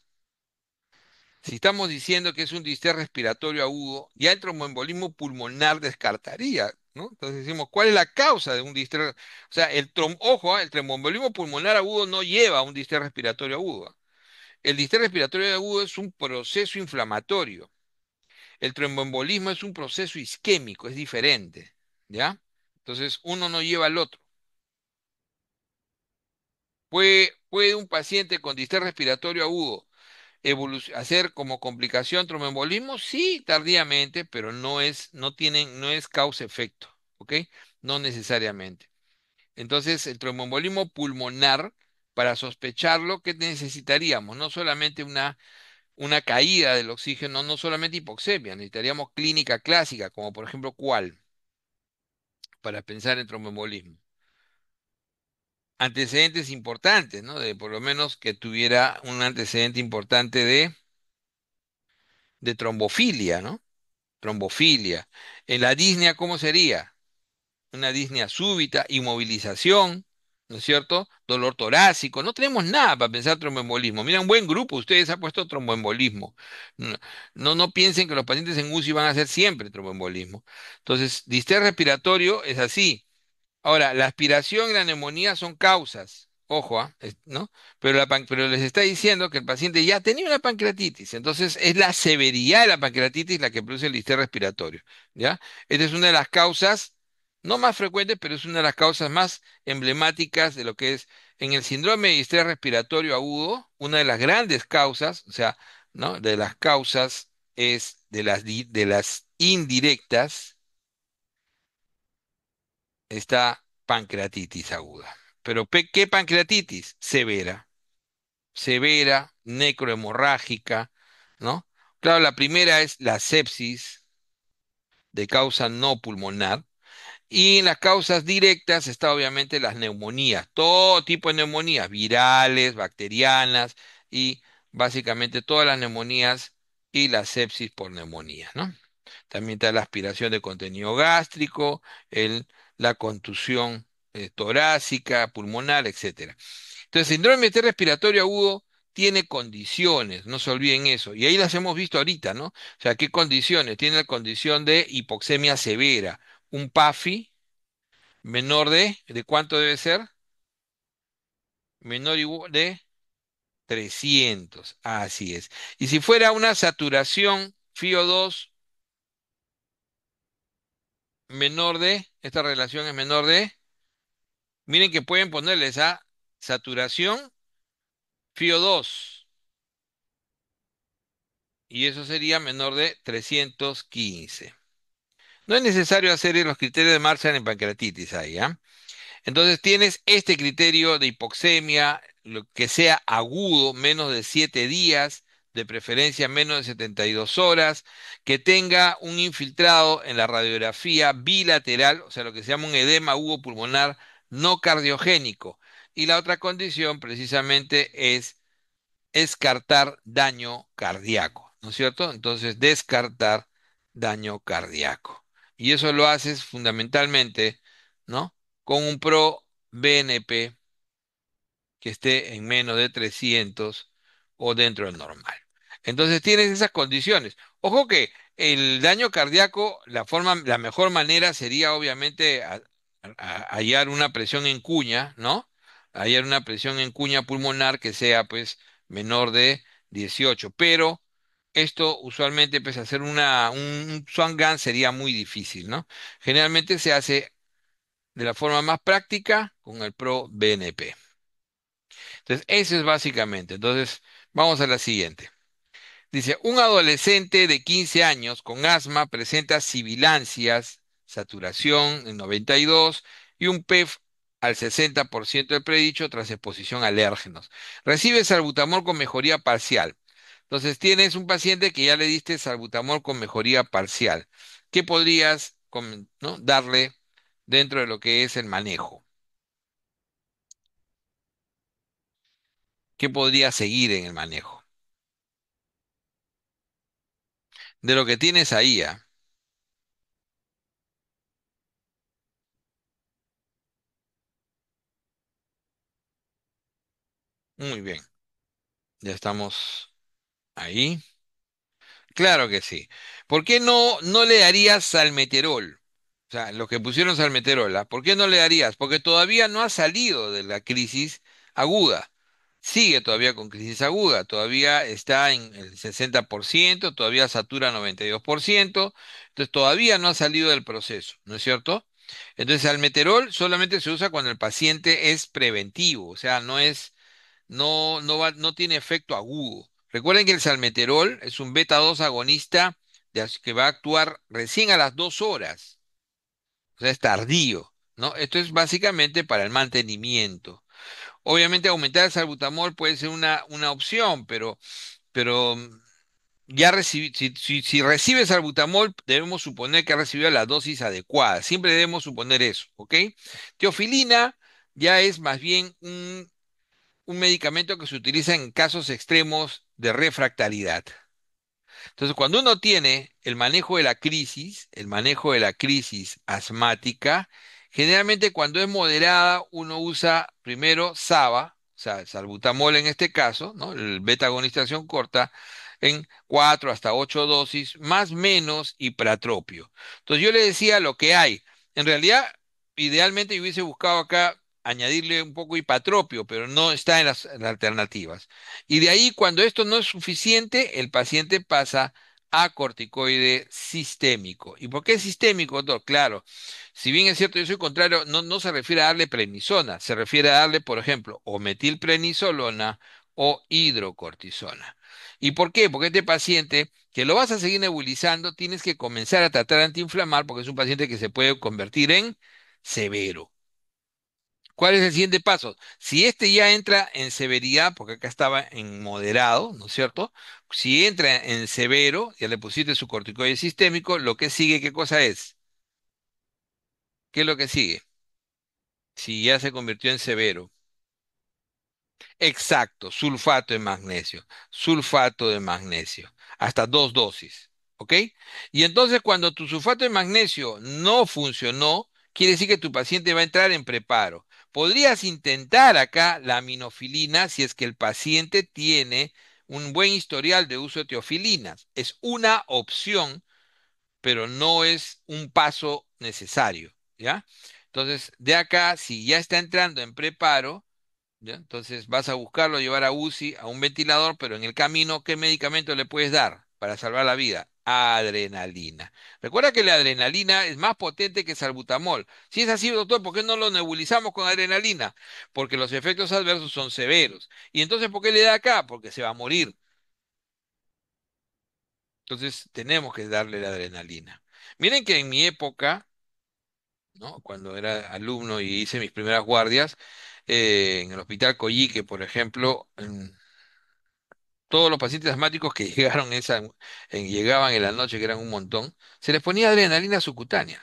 Si estamos diciendo que es un distrés respiratorio agudo, ya el tromboembolismo pulmonar descartaría, ¿no? Entonces decimos, ¿cuál es la causa de un distrés? O sea, ojo, el tromboembolismo pulmonar agudo no lleva a un distrés respiratorio agudo. El distrés respiratorio agudo es un proceso inflamatorio. El tromboembolismo es un proceso isquémico, es diferente, ¿ya? Entonces, uno no lleva al otro. ¿Puede un paciente con distrés respiratorio agudo hacer como complicación tromboembolismo? Sí, tardíamente, pero no es causa-efecto, ¿ok? No necesariamente. Entonces, el tromboembolismo pulmonar, para sospecharlo, ¿qué necesitaríamos? No solamente una caída del oxígeno, no solamente hipoxemia, necesitaríamos clínica clásica, como por ejemplo, ¿cuál? Para pensar en tromboembolismo. Antecedentes importantes, ¿no? De por lo menos que tuviera un antecedente importante de trombofilia, ¿no? Trombofilia. En la disnea, ¿cómo sería? Una disnea súbita, inmovilización, ¿no es cierto? Dolor torácico. No tenemos nada para pensar tromboembolismo. Mira, un buen grupo, ustedes han puesto tromboembolismo. No, no piensen que los pacientes en UCI van a hacer siempre tromboembolismo. Entonces, distrés respiratorio es así. Ahora, la aspiración y la neumonía son causas, ojo, ¿no? Pero les está diciendo que el paciente ya tenía una pancreatitis, entonces es la severidad de la pancreatitis la que produce el distrés respiratorio, ¿ya? Esta es una de las causas, no más frecuentes, pero es una de las causas más emblemáticas de lo que es en el síndrome de distrés respiratorio agudo, una de las grandes causas, o sea, ¿no? De las causas es de las indirectas está pancreatitis aguda. Pero ¿qué pancreatitis? Severa, severa, necrohemorrágica, ¿no? Claro, la primera es la sepsis de causa no pulmonar. Y en las causas directas está obviamente las neumonías, todo tipo de neumonías, virales, bacterianas y básicamente todas las neumonías y la sepsis por neumonía, ¿no? También está la aspiración de contenido gástrico, la contusión torácica, pulmonar, etcétera. Entonces, síndrome de respiratorio agudo tiene condiciones, no se olviden eso. Y ahí las hemos visto ahorita, ¿no? O sea, ¿qué condiciones? Tiene la condición de hipoxemia severa, un PAFI menor ¿de cuánto debe ser? Menor o igual de 300, así es. Y si fuera una saturación FiO2 esta relación es menor miren que pueden ponerle esa saturación FiO2 y eso sería menor de 315. No es necesario hacer los criterios de Marshall en pancreatitis ahí, ¿ah? Entonces tienes este criterio de hipoxemia, lo que sea agudo, menos de 7 días, de preferencia menos de 72 horas, que tenga un infiltrado en la radiografía bilateral, o sea, lo que se llama un edema agudo pulmonar no cardiogénico. Y la otra condición precisamente es descartar daño cardíaco, ¿no es cierto? Entonces, descartar daño cardíaco. Y eso lo haces fundamentalmente, ¿no? Con un pro-BNP que esté en menos de 300 o dentro del normal. Entonces tienes esas condiciones. Ojo que el daño cardíaco, la mejor manera sería obviamente hallar una presión en cuña, ¿no? Hallar una presión en cuña pulmonar que sea pues menor de 18. Pero esto usualmente pues hacer un Swan Gun sería muy difícil, ¿no? Generalmente se hace de la forma más práctica con el Pro BNP. Entonces, eso es básicamente. Entonces, vamos a la siguiente. Dice, un adolescente de 15 años con asma presenta sibilancias, saturación en 92 y un PEF al 60% del predicho tras exposición a alérgenos. Recibe salbutamol con mejoría parcial. Entonces tienes un paciente que ya le diste salbutamol con mejoría parcial. ¿Qué podrías, no, darle dentro de lo que es el manejo? ¿Qué podría seguir en el manejo? De lo que tienes ahí, ¿ah? Muy bien, ya estamos ahí. Claro que sí. ¿Por qué no le darías salmeterol? O sea, los que pusieron salmeterol, ¿ah? ¿Por qué no le darías? Porque todavía no ha salido de la crisis aguda. Sigue todavía con crisis aguda, todavía está en el 60%, todavía satura 92%, entonces todavía no ha salido del proceso, ¿no es cierto? Entonces, salmeterol solamente se usa cuando el paciente es preventivo, o sea, no tiene efecto agudo. Recuerden que el salmeterol es un beta 2 agonista que va a actuar recién a las 2 horas, o sea, es tardío, ¿no? Esto es básicamente para el mantenimiento. Obviamente aumentar el salbutamol puede ser una opción, pero si recibe salbutamol, debemos suponer que ha recibido la dosis adecuada. Siempre debemos suponer eso, ¿ok? Teofilina ya es más bien un medicamento que se utiliza en casos extremos de refractariedad. Entonces, cuando uno tiene el manejo de la crisis asmática, generalmente cuando es moderada, uno usa primero SABA, o sea, salbutamol en este caso, ¿no? El beta-agonización corta, en 4 hasta 8 dosis, más menos hipratropio. Entonces, yo le decía lo que hay. En realidad, idealmente yo hubiese buscado acá añadirle un poco hipatropio, pero no está en las alternativas. Y de ahí, cuando esto no es suficiente, el paciente pasa a corticoide sistémico. ¿Y por qué sistémico, doctor? Claro, si bien es cierto, yo soy contrario, no se refiere a darle prednisona, se refiere a darle, por ejemplo, o metilprednisolona o hidrocortisona. ¿Y por qué? Porque este paciente, que lo vas a seguir nebulizando, tienes que comenzar a tratar antiinflamar porque es un paciente que se puede convertir en severo. ¿Cuál es el siguiente paso? Si este ya entra en severidad, porque acá estaba en moderado, ¿no es cierto? Si entra en severo, ya le pusiste su corticoide sistémico, lo que sigue, ¿qué cosa es? ¿Qué es lo que sigue? Si ya se convirtió en severo. Exacto, sulfato de magnesio, hasta 2 dosis, ¿ok? Y entonces cuando tu sulfato de magnesio no funcionó, quiere decir que tu paciente va a entrar en preparo. Podrías intentar acá la aminofilina si es que el paciente tiene un buen historial de uso de teofilinas. Es una opción, pero no es un paso necesario, ¿ya? Entonces, de acá, si ya está entrando en preparo, ¿ya? Entonces vas a buscarlo, llevar a UCI, a un ventilador, pero en el camino, ¿qué medicamento le puedes dar para salvar la vida? Adrenalina. Recuerda que la adrenalina es más potente que salbutamol. Si es así, doctor, ¿por qué no lo nebulizamos con adrenalina? Porque los efectos adversos son severos. ¿Y entonces por qué le da acá? Porque se va a morir. Entonces tenemos que darle la adrenalina. Miren que en mi época, ¿no? Cuando era alumno y hice mis primeras guardias, en el Hospital Coyique, por ejemplo, todos los pacientes asmáticos que llegaban en la noche, que eran un montón, se les ponía adrenalina subcutánea,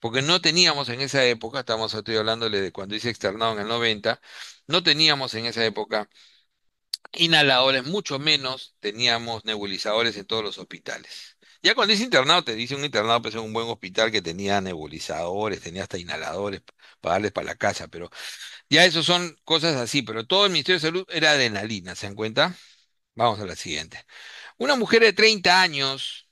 porque no teníamos en esa época, estoy hablándole de cuando hice externado en el 90, no teníamos en esa época inhaladores, mucho menos teníamos nebulizadores en todos los hospitales. Ya cuando hice internado, te dice un internado, pues en un buen hospital que tenía nebulizadores, tenía hasta inhaladores para darles para la casa, pero ya eso son cosas así, pero todo el Ministerio de Salud era adrenalina, ¿se dan cuenta? Vamos a la siguiente. Una mujer de 30 años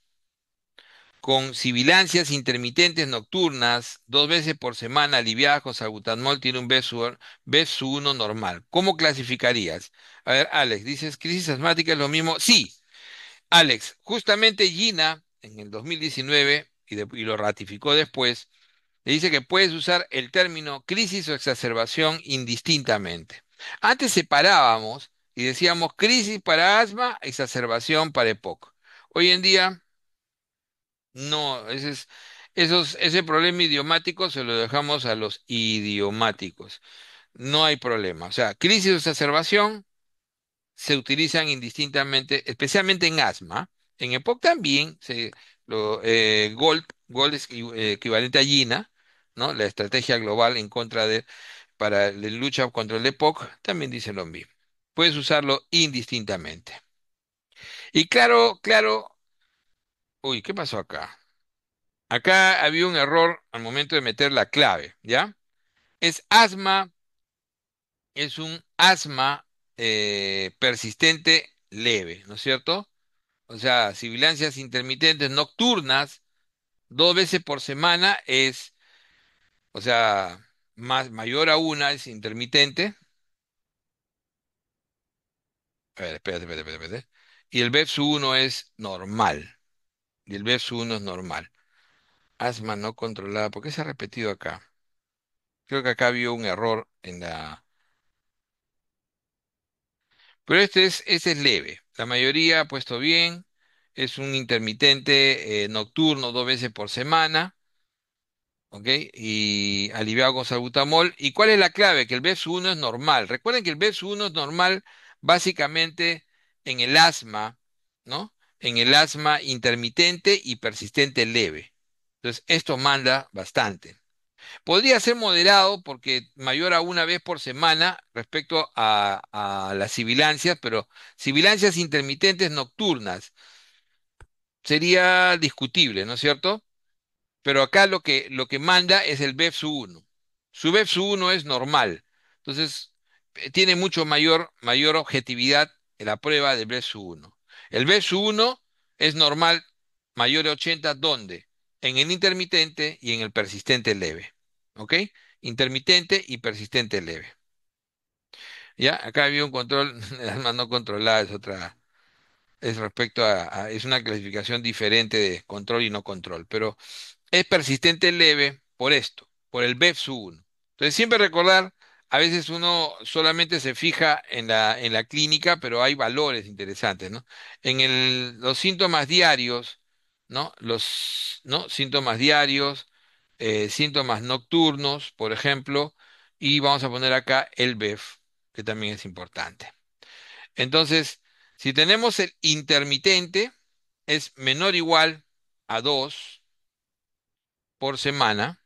con sibilancias intermitentes nocturnas, 2 veces por semana, aliviadas con salbutamol, tiene un BSU-1 normal. ¿Cómo clasificarías? A ver, Alex, dices, ¿crisis asmática es lo mismo? Sí, Alex, justamente Gina, en el 2019, y lo ratificó después, Le dice que puedes usar el término crisis o exacerbación indistintamente. Antes separábamos y decíamos crisis para asma, exacerbación para EPOC. Hoy en día, no, ese problema idiomático se lo dejamos a los idiomáticos. No hay problema. O sea, crisis o exacerbación se utilizan indistintamente, especialmente en asma. En EPOC también, Gold es equivalente a GINA, ¿no? La estrategia global en contra de, para la lucha contra el EPOC, también dice lo mismo. Puedes usarlo indistintamente. Y claro, claro, uy, ¿qué pasó acá? Acá había un error al momento de meter la clave, ¿ya? Es asma, es un asma persistente leve, ¿no es cierto? O sea, sibilancias intermitentes nocturnas, 2 veces por semana es, o sea, mayor a una es intermitente. A ver, espérate. Y el BEPS-1 es normal. Y el BEPS-1 es normal. Asma no controlada. ¿Por qué se ha repetido acá? Creo que acá había un error en la... Pero este es leve. La mayoría ha puesto bien. Es un intermitente nocturno 2 veces por semana. ¿Ok? Y aliviado con salbutamol. ¿Y cuál es la clave? Que el BEPS-1 es normal. Recuerden que el BEPS-1 es normal básicamente en el asma, ¿no? En el asma intermitente y persistente leve. Entonces, esto manda bastante. Podría ser moderado porque mayor a 1 vez por semana respecto a las sibilancias, pero sibilancias intermitentes nocturnas sería discutible, ¿no es cierto? Pero acá lo que manda es el BEPS-1. Su BEPS-1 es normal. Entonces, tiene mucho mayor objetividad en la prueba del BEPS-1. El BEPS-1 es normal mayor de 80, ¿dónde? En el intermitente y en el persistente leve. ¿Ok? Intermitente y persistente leve. ¿Ya? Acá había un control, el alma no controlada es otra, es respecto es una clasificación diferente de control y no control, pero es persistente leve por esto, por el BEPS-1. Entonces, siempre recordar, a veces uno solamente se fija en la clínica, pero hay valores interesantes, ¿no? Los síntomas diarios, ¿no? ¿no? Síntomas diarios, síntomas nocturnos, por ejemplo, y vamos a poner acá el BEF, que también es importante. Entonces, si tenemos el intermitente, es menor o igual a 2 por semana,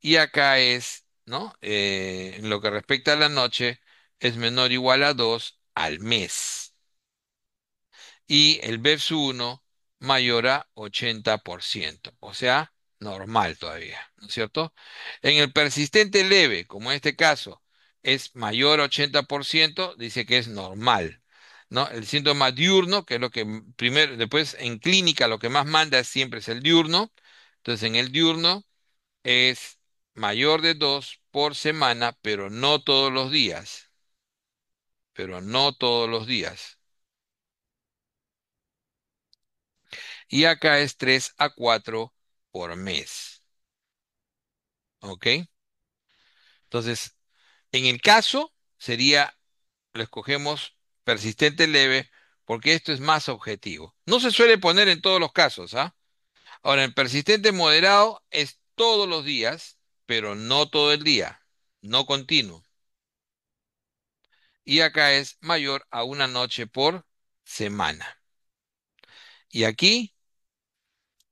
y acá es, ¿no? En lo que respecta a la noche, es menor o igual a 2 al mes. Y el BEPS-1 mayor a 80%, o sea, normal todavía, ¿no es cierto? En el persistente leve, como en este caso, es mayor a 80%, dice que es normal, ¿no? El síntoma diurno, que es lo que primero, después en clínica lo que más manda siempre es el diurno. Entonces, en el diurno es mayor de 2 por semana, pero no todos los días, pero no todos los días. Y acá es 3 a 4 por mes. ¿Ok? Entonces, en el caso sería, lo escogemos persistente leve porque esto es más objetivo. No se suele poner en todos los casos, ¿ah? Ahora, el persistente moderado es todos los días, pero no todo el día, no continuo. Y acá es mayor a una noche por semana. Y aquí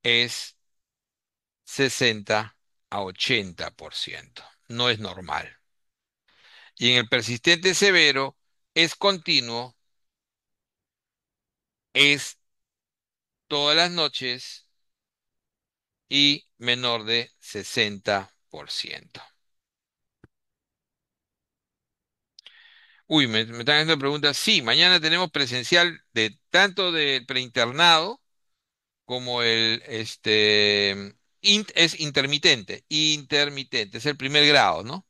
es 60 a 80%. No es normal. Y en el persistente severo es continuo, es todas las noches y menor de 60%. Uy, me están haciendo preguntas. Sí, mañana tenemos presencial de tanto del preinternado como es intermitente, es el primer grado, ¿no?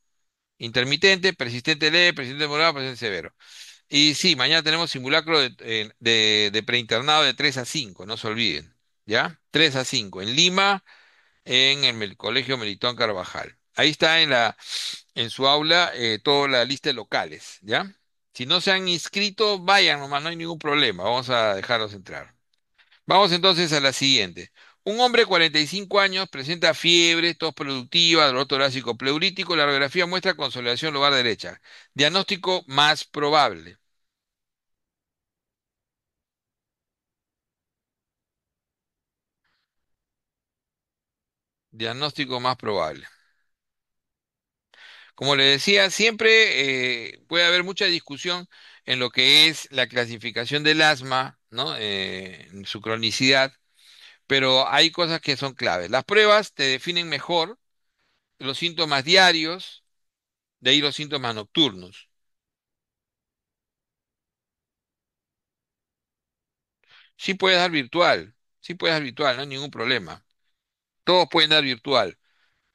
Intermitente, persistente leve, persistente moderado, persistente severo. Y sí, mañana tenemos simulacro de preinternado de 3 a 5, no se olviden, ¿ya? 3 a 5 en Lima en el Colegio Melitón Carvajal. Ahí está en su aula toda la lista de locales, ¿ya? Si no se han inscrito, vayan nomás, no hay ningún problema, vamos a dejarlos entrar. Vamos entonces a la siguiente. Un hombre de 45 años presenta fiebre, tos productiva, dolor torácico pleurítico. La radiografía muestra consolidación lugar derecha. Diagnóstico más probable. Diagnóstico más probable. Como le decía, siempre puede haber mucha discusión en lo que es la clasificación del asma, ¿no? En su cronicidad, pero hay cosas que son claves. Las pruebas te definen mejor los síntomas diarios, de ahí los síntomas nocturnos. Sí puedes dar virtual, sí puedes dar virtual, no hay ningún problema. Todos pueden dar virtual,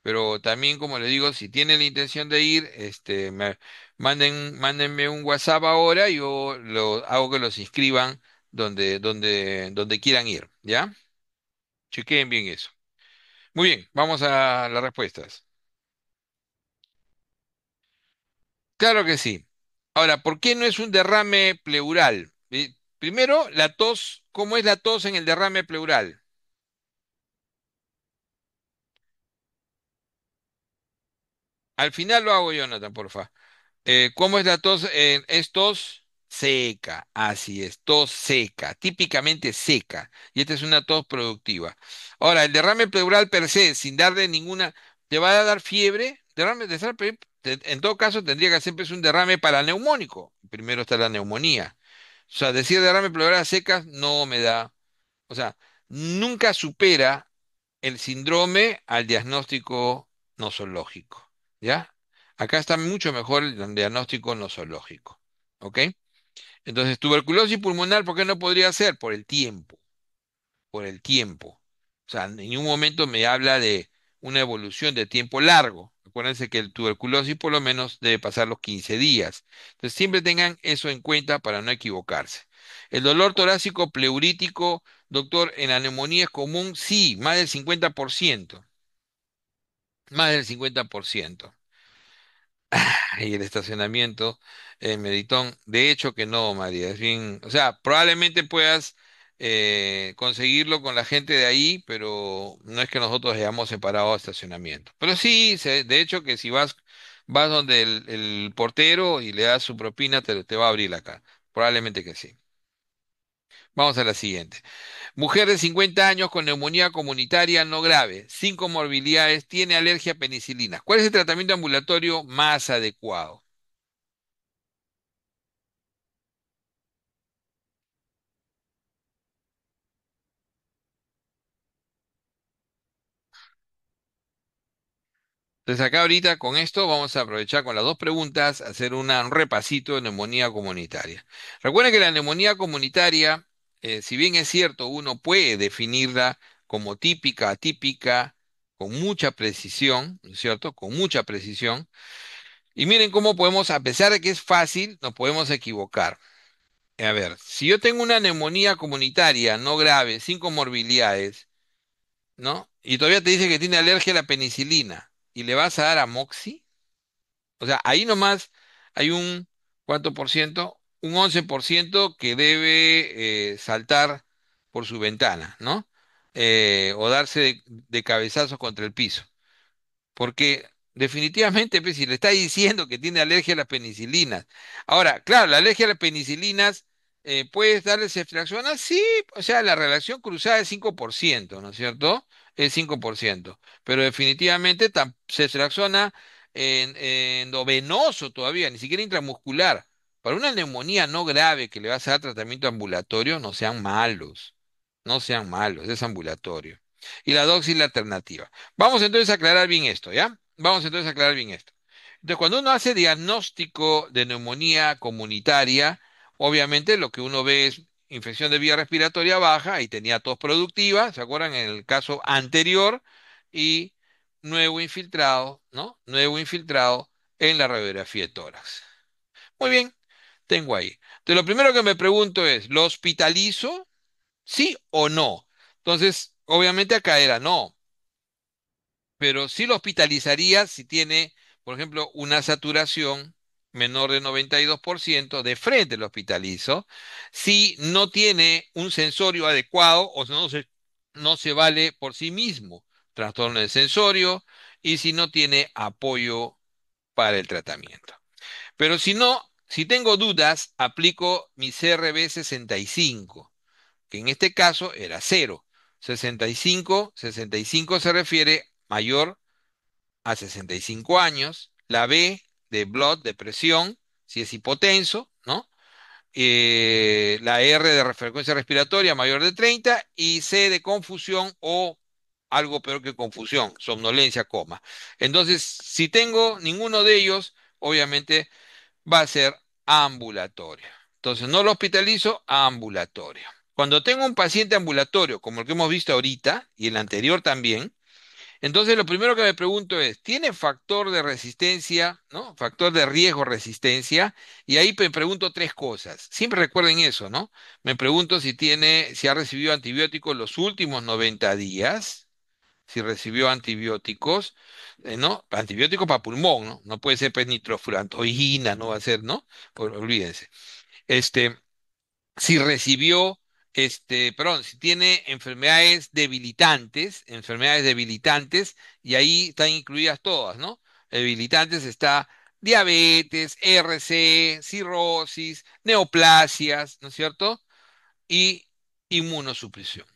pero también, como les digo, si tienen la intención de ir, mándenme un WhatsApp ahora y yo lo hago que los inscriban donde quieran ir, ¿ya? Chequeen bien eso. Muy bien, vamos a las respuestas. Claro que sí. Ahora, ¿por qué no es un derrame pleural? Primero, la tos, ¿cómo es la tos en el derrame pleural? Al final lo hago, Jonathan, porfa. ¿Cómo es la tos? Es tos seca, así es, tos seca, típicamente seca. Y esta es una tos productiva. Ahora, el derrame pleural per se, sin darle ninguna, ¿te va a dar fiebre? En todo caso, tendría que siempre es un derrame paraneumónico. Primero está la neumonía. O sea, decir derrame pleural secas no me da. O sea, nunca supera el síndrome al diagnóstico nosológico, ¿ya? Acá está mucho mejor el diagnóstico nosológico, ¿ok? Entonces, tuberculosis pulmonar, ¿por qué no podría ser? Por el tiempo, por el tiempo. O sea, en ningún momento me habla de una evolución de tiempo largo. Acuérdense que el tuberculosis por lo menos debe pasar los 15 días. Entonces, siempre tengan eso en cuenta para no equivocarse. El dolor torácico pleurítico, doctor, en la neumonía es común, sí, más del 50%, más del 50%. Y el estacionamiento en Meditón, de hecho que no, María, es bien, o sea, probablemente puedas conseguirlo con la gente de ahí, pero no es que nosotros hayamos separado estacionamiento. Pero sí, de hecho que si vas donde el portero y le das su propina, te va a abrir la cara. Probablemente que sí. Vamos a la siguiente. Mujer de 50 años con neumonía comunitaria no grave, sin comorbilidades, tiene alergia a penicilina. ¿Cuál es el tratamiento ambulatorio más adecuado? Entonces acá ahorita con esto vamos a aprovechar con las dos preguntas, hacer un repasito de neumonía comunitaria. Recuerden que la neumonía comunitaria, si bien es cierto, uno puede definirla como típica, atípica, con mucha precisión, ¿no es cierto? Con mucha precisión. Y miren cómo podemos, a pesar de que es fácil, nos podemos equivocar. A ver, si yo tengo una neumonía comunitaria no grave, sin comorbilidades, ¿no? Y todavía te dice que tiene alergia a la penicilina, ¿y le vas a dar amoxi? O sea, ahí nomás hay un, ¿cuánto por ciento? Un 11% que debe saltar por su ventana, ¿no? O darse de cabezazos contra el piso. Porque definitivamente, pues, si le está diciendo que tiene alergia a las penicilinas. Ahora, claro, la alergia a las penicilinas, ¿puedes darle ceftriaxona? Sí, o sea, la relación cruzada es 5%, ¿no es cierto? Es 5%. Pero definitivamente ceftriaxona en lo venoso todavía, ni siquiera intramuscular. Para una neumonía no grave que le vas a dar tratamiento ambulatorio, no sean malos. No sean malos, es ambulatorio. Y la doxis la alternativa. Vamos entonces a aclarar bien esto, ¿ya? Vamos entonces a aclarar bien esto. Entonces, cuando uno hace diagnóstico de neumonía comunitaria, obviamente lo que uno ve es infección de vía respiratoria baja y tenía tos productiva, ¿se acuerdan? En el caso anterior, y nuevo infiltrado, ¿no? Nuevo infiltrado en la radiografía de tórax. Muy bien, tengo ahí. Entonces, lo primero que me pregunto es, ¿lo hospitalizo? ¿Sí o no? Entonces, obviamente acá era no. pero sí lo hospitalizaría si tiene, por ejemplo, una saturación menor de 92%, de frente lo hospitalizo. Si no tiene un sensorio adecuado o no se vale por sí mismo, trastorno de sensorio, y si no tiene apoyo para el tratamiento. Pero si no, si tengo dudas, aplico mi CRB 65, que en este caso era cero. 65 se refiere mayor a 65 años, la B de blood, de presión, si es hipotenso, ¿no? La R de frecuencia respiratoria mayor de 30 y C de confusión o algo peor que confusión, somnolencia, coma. Entonces, si tengo ninguno de ellos, obviamente va a ser ambulatorio. Entonces, no lo hospitalizo, ambulatorio. Cuando tengo un paciente ambulatorio, como el que hemos visto ahorita y el anterior también, entonces, lo primero que me pregunto es, ¿tiene factor de resistencia, ¿no? Factor de riesgo resistencia. Y ahí me pregunto tres cosas. Siempre recuerden eso, ¿no? Me pregunto si ha recibido antibióticos los últimos 90 días, si recibió antibióticos, ¿no? Antibióticos para pulmón, ¿no? No puede ser pues, nitrofurantoína, no va a ser, ¿no? Olvídense. Este, si recibió, perdón, si tiene enfermedades debilitantes, y ahí están incluidas todas, ¿no? Debilitantes está diabetes, RC, cirrosis, neoplasias, ¿no es cierto? Y inmunosupresión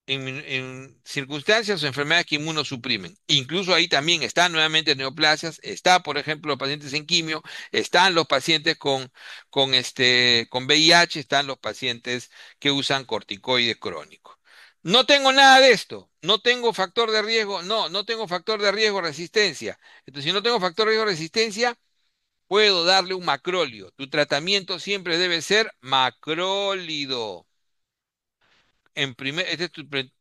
en circunstancias o enfermedades que inmunosuprimen. Incluso ahí también están nuevamente neoplasias, está, por ejemplo, los pacientes en quimio, están los pacientes con VIH, están los pacientes que usan corticoides crónicos. No tengo nada de esto, no tengo factor de riesgo, no tengo factor de riesgo resistencia. Entonces, si no tengo factor de riesgo resistencia, puedo darle un macróleo. Tu tratamiento siempre debe ser macrólido este es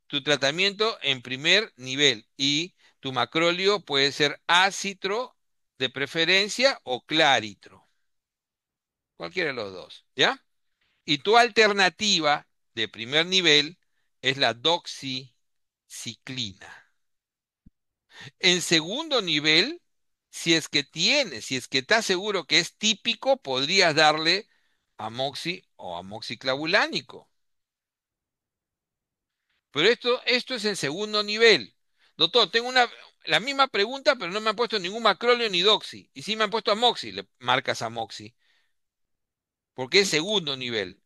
tu tratamiento en primer nivel y tu macróleo puede ser ácitro de preferencia o claritro, cualquiera de los dos, ¿ya? Y tu alternativa de primer nivel es la doxiciclina. En segundo nivel, si es que estás seguro que es típico, podrías darle amoxi o amoxiclavulánico. Pero esto es en segundo nivel. Doctor, la misma pregunta, pero no me han puesto ningún macrolio ni doxy. Y sí me han puesto amoxi, le marcas amoxi, porque es segundo nivel.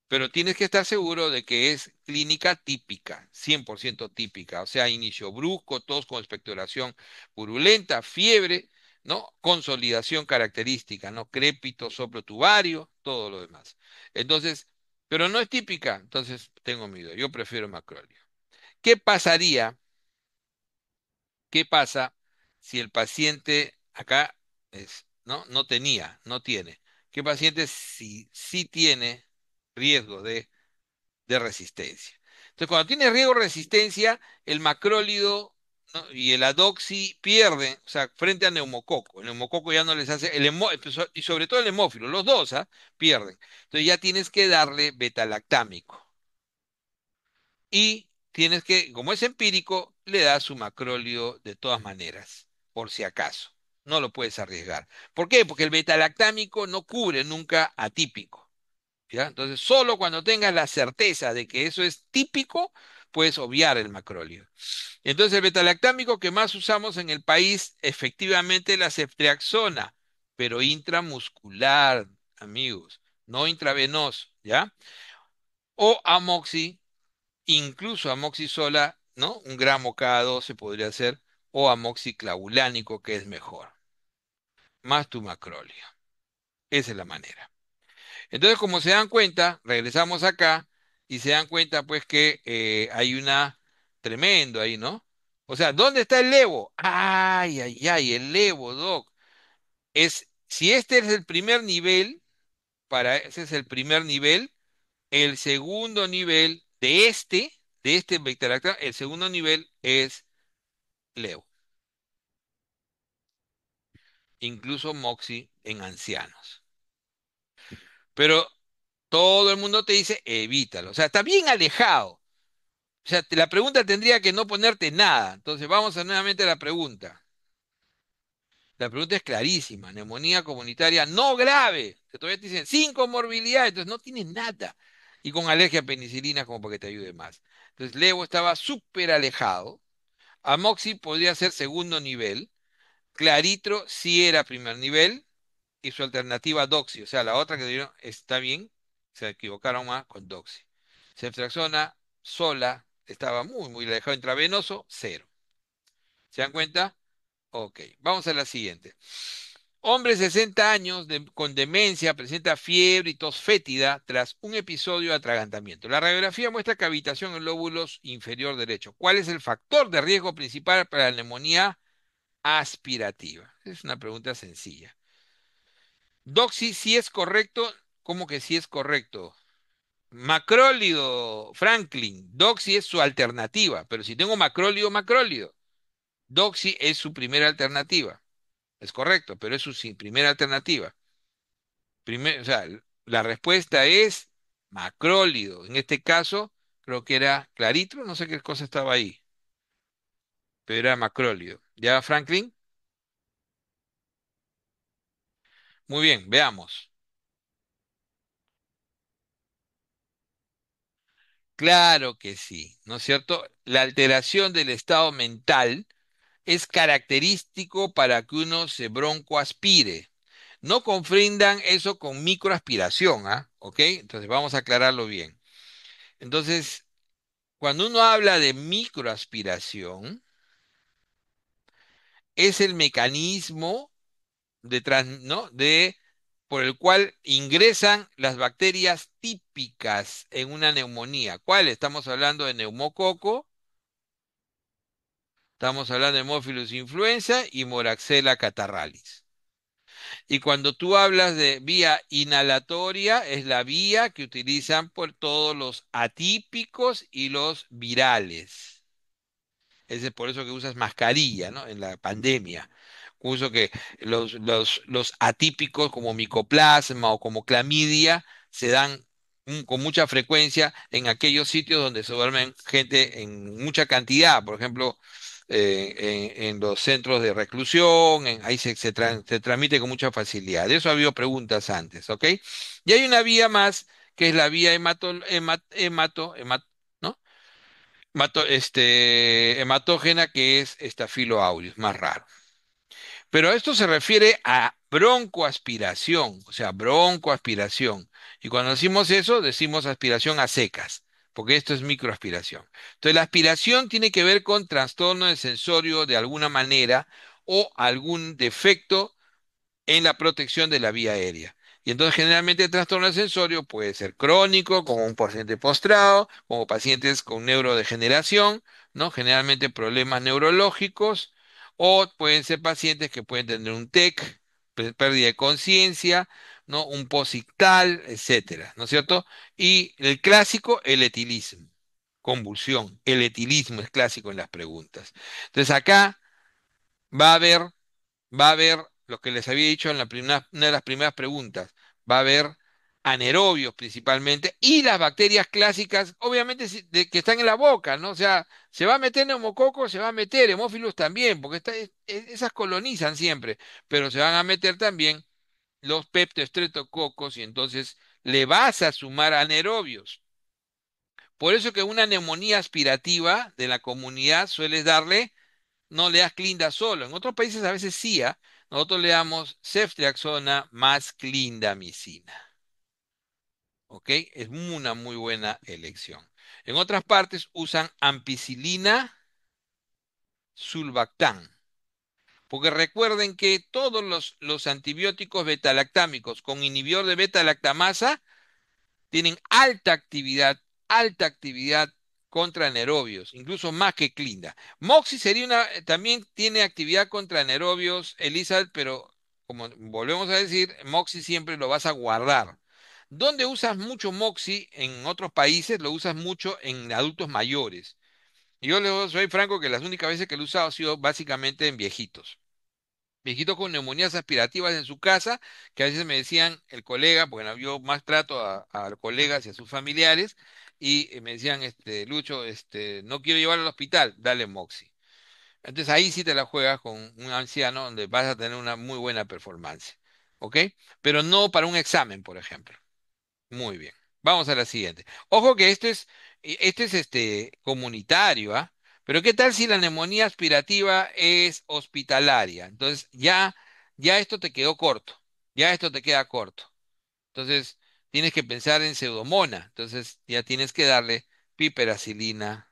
Pero tienes que estar seguro de que es clínica típica, 100% típica. O sea, inicio brusco, tos con expectoración purulenta, fiebre, ¿no? Consolidación característica, ¿no? Crépito, soplo tubario, todo lo demás. Entonces, pero no es típica, entonces tengo miedo. Yo prefiero macrolio. ¿Qué pasaría? ¿Qué pasa si el paciente acá no tiene? ¿Qué paciente si sí tiene riesgo de resistencia? Entonces, cuando tiene riesgo de resistencia, el macrólido, ¿no? y el adoxi pierden, o sea, frente al neumococo. El neumococo ya no les hace, y sobre todo el hemófilo, los dos, ¿ah? Pierden. Entonces ya tienes que darle betalactámico. Y tienes que, como es empírico, le das su macróleo de todas maneras, por si acaso. No lo puedes arriesgar. ¿Por qué? Porque el betalactámico no cubre nunca atípico. ¿Ya? Entonces, solo cuando tengas la certeza de que eso es típico, puedes obviar el macróleo. Entonces, el betalactámico que más usamos en el país, efectivamente, es la ceftriaxona, pero intramuscular, amigos, no intravenoso, ¿ya? O amoxi, incluso amoxisola, ¿no? 1 gramo cada 12 podría ser, o amoxiclavulánico, que es mejor, más tu macróleo. Esa es la manera. Entonces, como se dan cuenta, regresamos acá y se dan cuenta, pues, que hay una tremendo ahí, ¿no? O sea, ¿dónde está el levo? Ay, ay, ay, el levo, Doc. Si este es el primer nivel, ese es el primer nivel, el segundo nivel de este beta-lactam, el segundo nivel es Leo, incluso Moxie en ancianos. Pero todo el mundo te dice, evítalo. O sea, está bien alejado. O sea, la pregunta tendría que no ponerte nada. Entonces, vamos a nuevamente a la pregunta. La pregunta es clarísima. Neumonía comunitaria no grave. Que todavía te dicen sin comorbilidad, entonces no tienes nada. Y con alergia a penicilina como para que te ayude más. Entonces, Levo estaba súper alejado. Amoxi podría ser segundo nivel. Claritro sí era primer nivel. Y su alternativa Doxy. O sea, la otra que dieron está bien. Se equivocaron más con Doxy. Ceftriaxona sola estaba muy, muy alejado. Intravenoso, cero. ¿Se dan cuenta? Ok, vamos a la siguiente. Hombre de 60 años con demencia presenta fiebre y tos fétida tras un episodio de atragantamiento. La radiografía muestra cavitación en lóbulos inferior derecho. ¿Cuál es el factor de riesgo principal para la neumonía aspirativa? Es una pregunta sencilla. Doxy, si es correcto, ¿cómo que si es correcto? Macrólido, Franklin. Doxy es su alternativa, pero si tengo macrólido, macrólido. Doxy es su primera alternativa. Es correcto, pero es su primera alternativa. O sea, la respuesta es macrólido. En este caso, creo que era claritro, no sé qué cosa estaba ahí, pero era macrólido. ¿Ya, Franklin? Muy bien, veamos. Claro que sí, ¿no es cierto? La alteración del estado mental es característico para que uno se broncoaspire. No confundan eso con microaspiración, ¿ah? ¿Ok? Entonces vamos a aclararlo bien. Entonces, cuando uno habla de microaspiración, es el mecanismo ¿no? Por el cual ingresan las bacterias típicas en una neumonía. ¿Cuál? Estamos hablando de neumococo, estamos hablando de Haemophilus influenza y Moraxella catarrhalis. Y cuando tú hablas de vía inhalatoria, es la vía que utilizan por todos los atípicos y los virales. Es por eso que usas mascarilla, ¿no? En la pandemia. Uso que los atípicos como micoplasma o como clamidia se dan con mucha frecuencia en aquellos sitios donde se duermen gente en mucha cantidad, por ejemplo, en los centros de reclusión, ahí se transmite con mucha facilidad. De eso ha habido preguntas antes, ¿ok? Y hay una vía más, que es la vía ¿no? Hematógena, que es Staphylo aureus, más raro. Pero esto se refiere a broncoaspiración, o sea, broncoaspiración. Y cuando decimos eso, decimos aspiración a secas, porque esto es microaspiración. Entonces, la aspiración tiene que ver con trastorno de sensorio de alguna manera o algún defecto en la protección de la vía aérea. Y entonces generalmente el trastorno sensorio puede ser crónico, como un paciente postrado, como pacientes con neurodegeneración, ¿no? Generalmente problemas neurológicos, o pueden ser pacientes que pueden tener un TEC, pérdida de conciencia, ¿no? Un posictal, etcétera, ¿no es cierto? Y el clásico, el etilismo, convulsión, el etilismo es clásico en las preguntas. Entonces acá va a haber va a haber lo que les había dicho en una de las primeras preguntas, va a haber anaerobios principalmente y las bacterias clásicas, obviamente que están en la boca, ¿no? O sea, se va a meter neumococo, se va a meter hemófilos también, porque esas colonizan siempre, pero se van a meter también los peptoestreptococos y entonces le vas a sumar anaerobios. Por eso que una neumonía aspirativa de la comunidad suele darle no le das clinda solo. En otros países a veces sí, ¿ah? Nosotros le damos ceftriaxona más clindamicina. ¿Ok? Es una muy buena elección. En otras partes usan ampicilina, sulbactam. Porque recuerden que todos los antibióticos betalactámicos con inhibidor de beta-lactamasa tienen alta actividad contra anaerobios, incluso más que Clinda. Moxi también tiene actividad contra anaerobios, Elizabeth, pero como volvemos a decir, Moxi siempre lo vas a guardar. ¿Dónde usas mucho Moxi en otros países? Lo usas mucho en adultos mayores. Yo le soy franco que las únicas veces que lo he usado ha sido básicamente en viejitos. Viejitos con neumonías aspirativas en su casa, que a veces me decían el colega, bueno, yo más trato a colegas y a sus familiares, y me decían, Lucho, no quiero llevarlo al hospital, dale Moxi. Entonces ahí sí te la juegas con un anciano donde vas a tener una muy buena performance. ¿Ok? Pero no para un examen, por ejemplo. Muy bien. Vamos a la siguiente. Ojo que esto es comunitario, ¿ah? Pero ¿qué tal si la neumonía aspirativa es hospitalaria? Entonces ya esto te quedó corto. Ya esto te queda corto. Entonces tienes que pensar en pseudomona. Entonces ya tienes que darle piperacilina.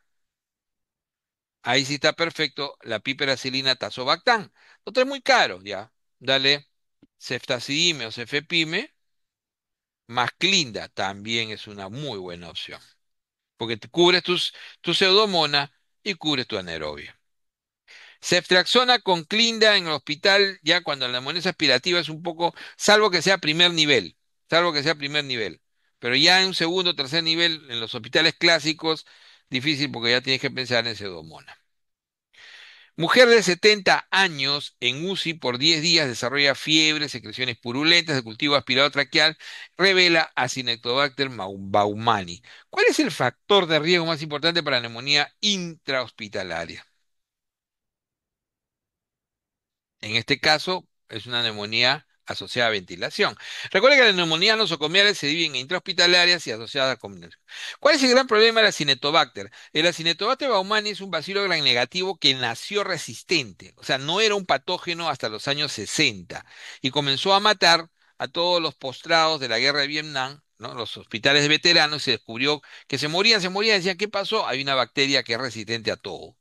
Ahí sí está perfecto la piperacilina tazobactam. No es muy caro, ya. Dale ceftazidime o cefepime más Clinda también es una muy buena opción, porque te cubres tu pseudomona y cubres tu anaerobia. Ceftriaxona con Clinda en el hospital, ya cuando la neumonía es aspirativa es un poco, salvo que sea primer nivel. Pero ya en un segundo o tercer nivel, en los hospitales clásicos, difícil porque ya tienes que pensar en pseudomona. Mujer de 70 años en UCI por 10 días desarrolla fiebre, secreciones purulentas de cultivo aspirado traqueal, revela Acinetobacter baumani. ¿Cuál es el factor de riesgo más importante para la neumonía intrahospitalaria? En este caso, es una neumonía asociada a ventilación. Recuerda que las neumonías nosocomiales se dividen en intrahospitalarias y asociadas a combinación. ¿Cuál es el gran problema del Acinetobacter? El Acinetobacter baumani es un bacilo gram negativo que nació resistente, o sea, no era un patógeno hasta los años 60 y comenzó a matar a todos los postrados de la guerra de Vietnam, ¿no? Los hospitales de veteranos, se descubrió que se morían, decían, ¿qué pasó? Hay una bacteria que es resistente a todo,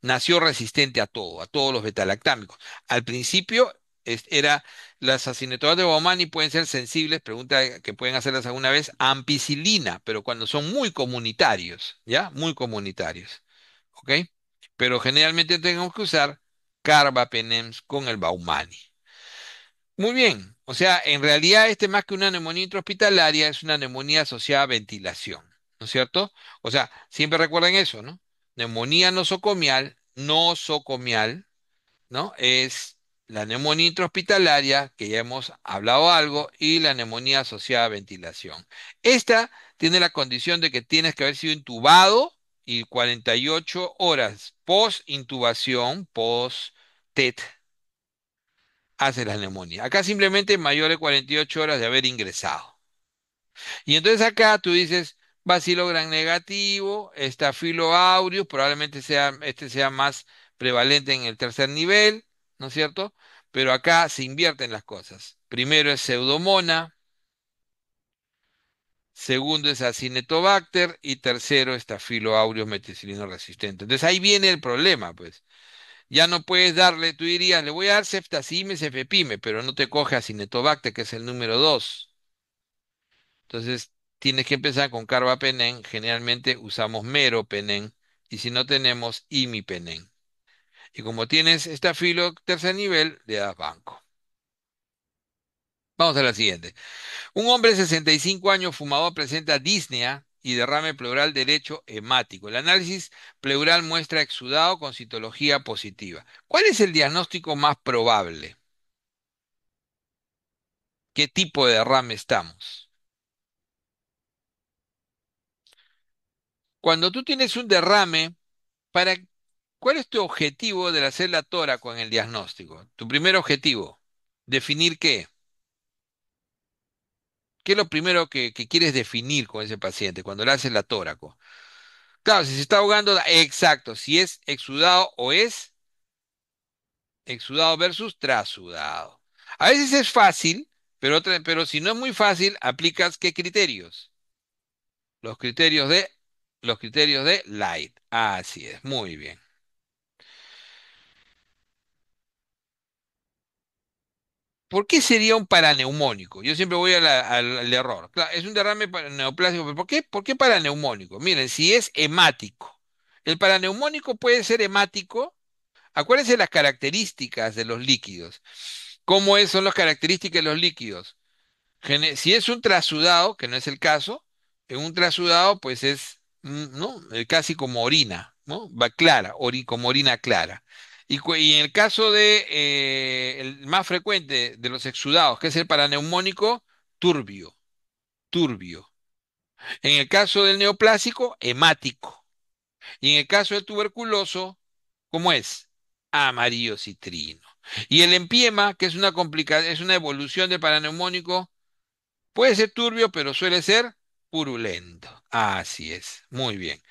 nació resistente a todo, a todos los betalactámicos. Al principio era las acinetonas de Bowman y pueden ser sensibles, pregunta que pueden hacerlas alguna vez, a ampicilina, pero cuando son muy comunitarios, ¿ya? Muy comunitarios, ¿ok? Pero generalmente tenemos que usar carbapenems con el Baumani. Muy bien, o sea, en realidad más que una neumonía intrahospitalaria es una neumonía asociada a ventilación, ¿no es cierto? O sea, siempre recuerden eso, ¿no? Neumonía nosocomial, ¿no? Es la neumonía intrahospitalaria, que ya hemos hablado algo, y la neumonía asociada a ventilación. Esta tiene la condición de que tienes que haber sido intubado y 48 horas post-intubación, post-TET, hace la neumonía. Acá simplemente mayor de 48 horas de haber ingresado. Y entonces acá tú dices bacilo gran negativo, estafilo aureus, probablemente sea más prevalente en el tercer nivel, ¿no es cierto? Pero acá se invierten las cosas. Primero es pseudomona, segundo es acinetobacter y tercero estafilo aureus meticilino resistente. Entonces ahí viene el problema, pues. Ya no puedes darle, tú dirías, le voy a dar ceftazime, cefepime, pero no te coge acinetobacter, que es el número 2. Entonces, tienes que empezar con carbapenem. Generalmente usamos meropenem. Y si no tenemos, imipenem. Y como tienes estafilo tercer nivel, le das banco. Vamos a la siguiente. Un hombre de 65 años fumador presenta disnea y derrame pleural derecho hemático. El análisis pleural muestra exudado con citología positiva. ¿Cuál es el diagnóstico más probable? ¿Qué tipo de derrame estamos? Cuando tú tienes un derrame, Para, ¿cuál es tu objetivo de hacer la tóraco en el diagnóstico? Tu primer objetivo, definir qué. ¿Qué es lo primero que quieres definir con ese paciente cuando le haces la tóraco? Claro, si se está ahogando, exacto, si es exudado o es exudado versus trasudado. A veces es fácil, pero si no es muy fácil, aplicas ¿qué criterios? Los criterios de, los criterios de Light. Así es, muy bien. ¿Por qué sería un paraneumónico? Yo siempre voy al error. Claro, es un derrame neoplásico, pero ¿por qué paraneumónico? Miren, si es hemático. El paraneumónico puede ser hemático. Acuérdense las características de los líquidos. Son las características de los líquidos? Si es un trasudado, que no es el caso, en un trasudado pues es ¿no? Casi como orina, ¿no? Va clara, como orina clara. Y en el caso de el más frecuente de los exudados, que es el paraneumónico, turbio, turbio. En el caso del neoplásico, hemático. Y en el caso del tuberculoso, ¿cómo es? Amarillo citrino. Y el empiema, que es una es una evolución del paraneumónico, puede ser turbio, pero suele ser purulento. Así es. Muy bien.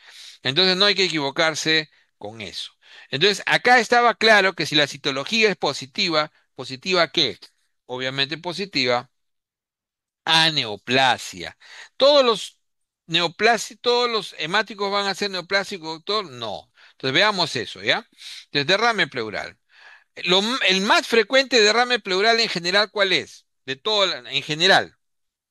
Entonces no hay que equivocarse con eso. Entonces, acá estaba claro que si la citología es positiva, ¿positiva qué? Obviamente positiva a neoplasia. Todos los todos los hemáticos van a ser neoplásicos, doctor. No. Entonces veamos eso, ¿ya? Entonces, derrame pleural. El más frecuente derrame pleural en general, ¿cuál es? De todo, en general.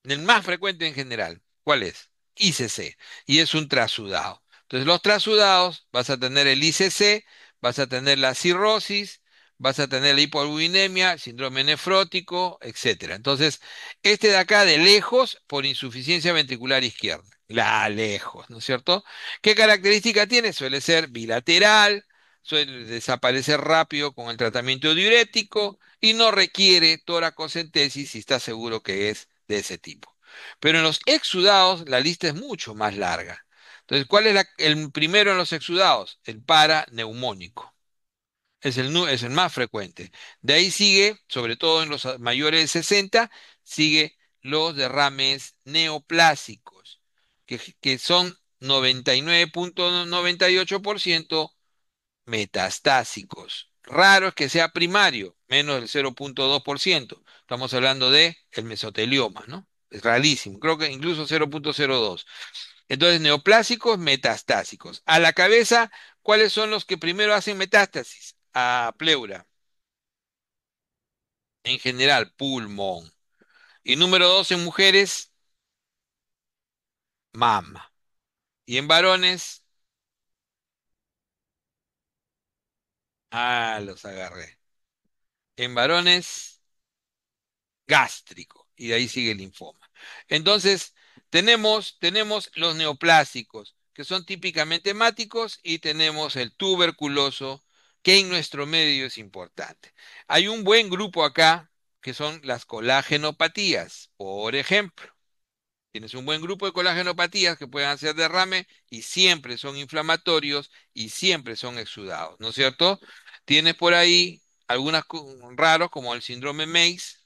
El más frecuente en general. ¿Cuál es? ICC. Y es un trasudado. Entonces, los trasudados, vas a tener el ICC, vas a tener la cirrosis, vas a tener la hipoalbuminemia, síndrome nefrótico, etcétera. Entonces, este de acá de lejos por insuficiencia ventricular izquierda. La lejos, ¿no es cierto? ¿Qué característica tiene? Suele ser bilateral, suele desaparecer rápido con el tratamiento diurético y no requiere toracocentesis si está seguro que es de ese tipo. Pero en los exudados la lista es mucho más larga. Entonces, ¿cuál es el primero en los exudados? El paraneumónico. Es el más frecuente. De ahí sigue, sobre todo en los mayores de 60, sigue los derrames neoplásicos, que son 99,98% metastásicos. Raro es que sea primario, menos del 0,2%. Estamos hablando de el mesotelioma, ¿no? Es rarísimo, creo que incluso 0,02. Entonces, neoplásicos, metastásicos. A la cabeza, ¿cuáles son los que primero hacen metástasis? A pleura. En general, pulmón. Y número dos en mujeres, mama. Y en varones, los agarré. En varones, gástrico, y de ahí sigue el linfoma. Entonces, tenemos los neoplásicos, que son típicamente hemáticos, y tenemos el tuberculoso, que en nuestro medio es importante. Hay un buen grupo acá, que son las colagenopatías, por ejemplo. Tienes un buen grupo de colagenopatías que pueden hacer derrame y siempre son inflamatorios y siempre son exudados, ¿no es cierto? Tienes por ahí algunos raros como el síndrome MEIS,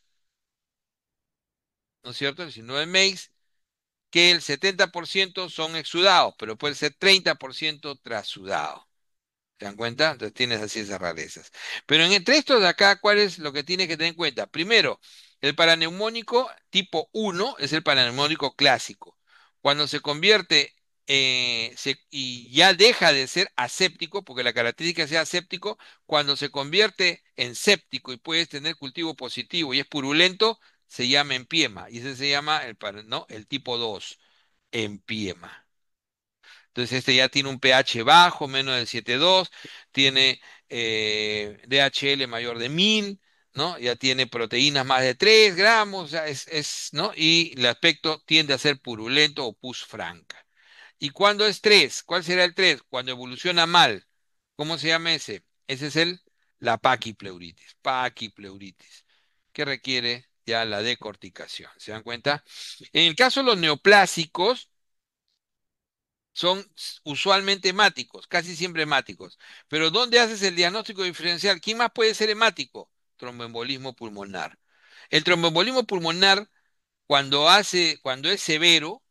¿no es cierto? El síndrome de Meigs, que el 70% son exudados, pero puede ser 30% trasudados. ¿Se dan cuenta? Entonces tienes así esas rarezas. Pero entre estos de acá, ¿cuál es lo que tienes que tener en cuenta? Primero, el paraneumónico tipo 1 es el paraneumónico clásico. Cuando se convierte y ya deja de ser aséptico, porque la característica sea aséptico, cuando se convierte en séptico y puedes tener cultivo positivo y es purulento, se llama empiema. Y ese se llama ¿no? El tipo 2, empiema. Entonces este ya tiene un pH bajo, menos de 7,2, tiene DHL mayor de 1000, ¿no? Ya tiene proteínas más de 3 gramos, o sea, ¿no? Y el aspecto tiende a ser purulento o pus franca. ¿Y cuándo es 3? ¿Cuál será el 3? Cuando evoluciona mal. ¿Cómo se llama ese? Ese es la paquipleuritis, que requiere ya la decorticación. ¿Se dan cuenta? En el caso de los neoplásicos, son usualmente hemáticos, casi siempre hemáticos. Pero ¿dónde haces el diagnóstico diferencial? ¿Quién más puede ser hemático? Tromboembolismo pulmonar. El tromboembolismo pulmonar, cuando es severo,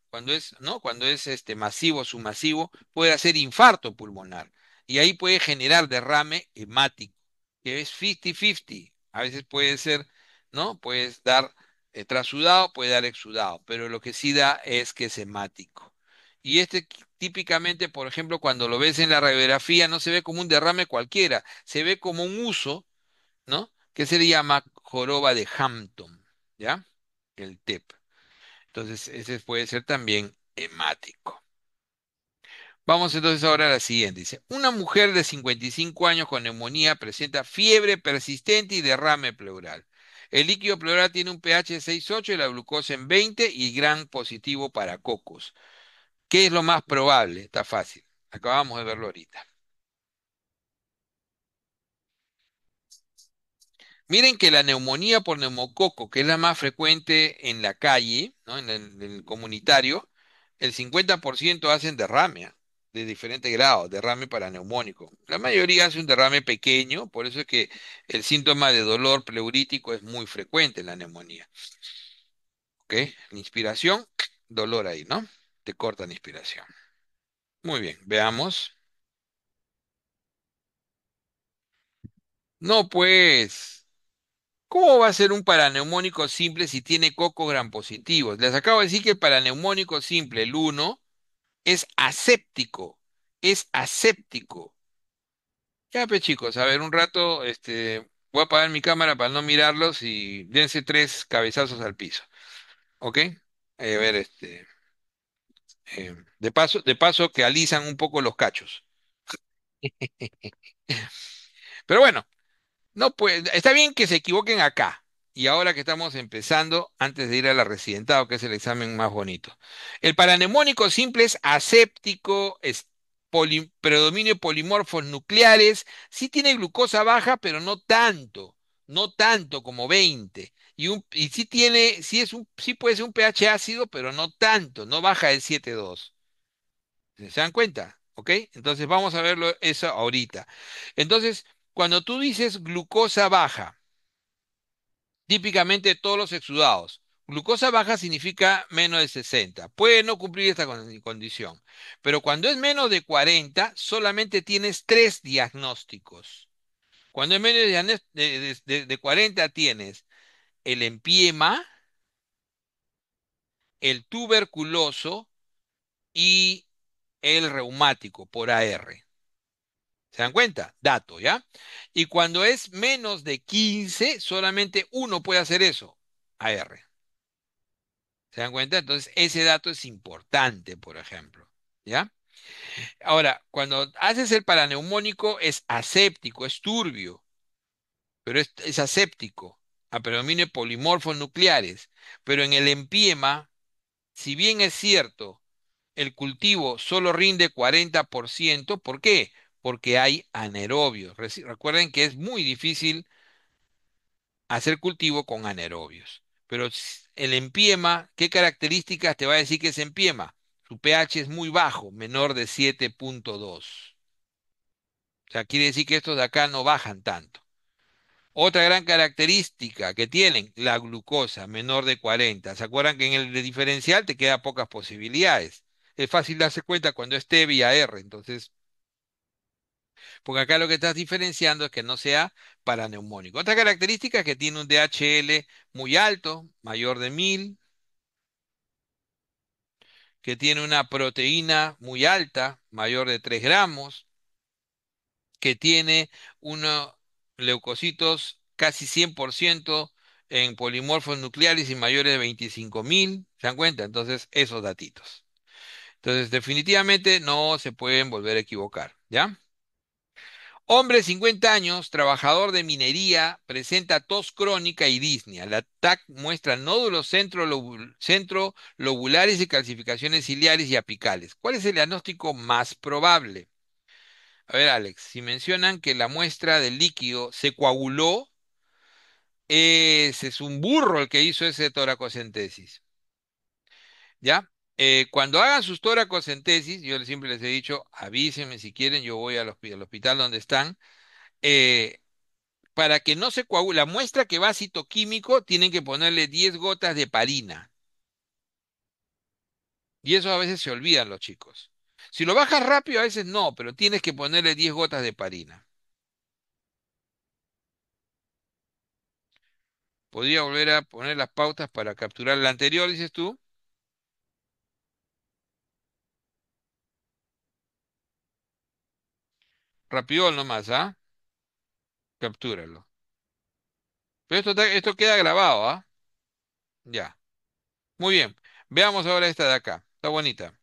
¿no? Cuando es masivo, submasivo, puede hacer infarto pulmonar. Y ahí puede generar derrame hemático, que es 50-50. A veces puede ser, ¿no? Puedes dar trasudado, puede dar exudado, pero lo que sí da es que es hemático. Y típicamente, por ejemplo, cuando lo ves en la radiografía, no se ve como un derrame cualquiera, se ve como un uso, ¿no? Que se le llama joroba de Hampton, ¿ya? El TEP. Entonces, ese puede ser también hemático. Vamos entonces ahora a la siguiente. Dice, una mujer de 55 años con neumonía presenta fiebre persistente y derrame pleural. El líquido pleural tiene un pH de 6,8 y la glucosa en 20 y gran positivo para cocos. ¿Qué es lo más probable? Está fácil. Acabamos de verlo ahorita. Miren que la neumonía por neumococo, que es la más frecuente en la calle, ¿no? En el comunitario, El 50% hacen derrame, de diferente grado, derrame paraneumónico. La mayoría hace un derrame pequeño, por eso es que el síntoma de dolor pleurítico es muy frecuente en la neumonía. ¿Ok? La inspiración, dolor ahí, ¿no? Te corta la inspiración. Muy bien, veamos. No, pues, ¿cómo va a ser un paraneumónico simple si tiene cocos gram positivos? Les acabo de decir que el paraneumónico simple, el uno, es aséptico. Es aséptico. Ya, pues chicos, a ver, un rato, voy a apagar mi cámara para no mirarlos y dense tres cabezazos al piso, ¿ok? A ver, de paso que alisan un poco los cachos. Pero bueno. No, pues está bien que se equivoquen acá. Y ahora que estamos empezando, antes de ir a la residentado, que es el examen más bonito. El paranemónico simple es aséptico, es predominio de polimorfos nucleares, sí tiene glucosa baja, pero no tanto, no tanto como 20. Y sí tiene, sí puede ser un pH ácido, pero no tanto, no baja del 7,2. ¿Se dan cuenta? ¿Ok? Entonces vamos a verlo eso ahorita. Entonces, cuando tú dices glucosa baja, típicamente todos los exudados, glucosa baja significa menos de 60. Puede no cumplir esta condición, pero cuando es menos de 40, solamente tienes tres diagnósticos. Cuando es menos de 40, tienes el empiema, el tuberculoso y el reumático por AR. ¿Se dan cuenta? Dato, ¿ya? Y cuando es menos de 15, solamente uno puede hacer eso, AR. ¿Se dan cuenta? Entonces, ese dato es importante, por ejemplo, ¿ya? Ahora, cuando haces el paraneumónico es aséptico, es turbio, pero es aséptico, a predominio de polimorfos nucleares. Pero en el empiema, si bien es cierto, el cultivo solo rinde 40%, ¿por qué? Porque hay anaerobios. Recuerden que es muy difícil hacer cultivo con anaerobios. Pero el empiema, ¿qué características te va a decir que es empiema? Su pH es muy bajo, menor de 7,2. O sea, quiere decir que estos de acá no bajan tanto. Otra gran característica que tienen, la glucosa, menor de 40. ¿Se acuerdan que en el de diferencial te quedan pocas posibilidades? Es fácil darse cuenta cuando es T vía R. Entonces, porque acá lo que estás diferenciando es que no sea paraneumónico. Otra característica es que tiene un DHL muy alto, mayor de 1000, que tiene una proteína muy alta, mayor de 3 gramos, que tiene unos leucocitos casi 100% en polimorfos nucleares y mayores de 25.000. ¿Se dan cuenta? Entonces, esos datitos. Entonces, definitivamente no se pueden volver a equivocar, ¿ya? Hombre, 50 años, trabajador de minería, presenta tos crónica y disnea. La TAC muestra nódulos centrolobulares y calcificaciones ciliares y apicales. ¿Cuál es el diagnóstico más probable? A ver, Alex, si mencionan que la muestra del líquido se coaguló, ese es un burro el que hizo ese toracocentesis. ¿Ya? Cuando hagan sus toracocentesis, yo siempre les he dicho, avísenme si quieren, yo voy al hospital donde están. eh, para que no se coagule, la muestra que va a citoquímico, tienen que ponerle 10 gotas de parina. Y eso a veces se olvidan los chicos. Si lo bajas rápido, a veces no, pero tienes que ponerle 10 gotas de parina. Podría volver a poner las pautas para capturar la anterior, dices tú. Rápido nomás, ¿ah? Captúralo. Pero esto queda grabado, ¿ah? Ya. Muy bien. Veamos ahora esta de acá. Está bonita.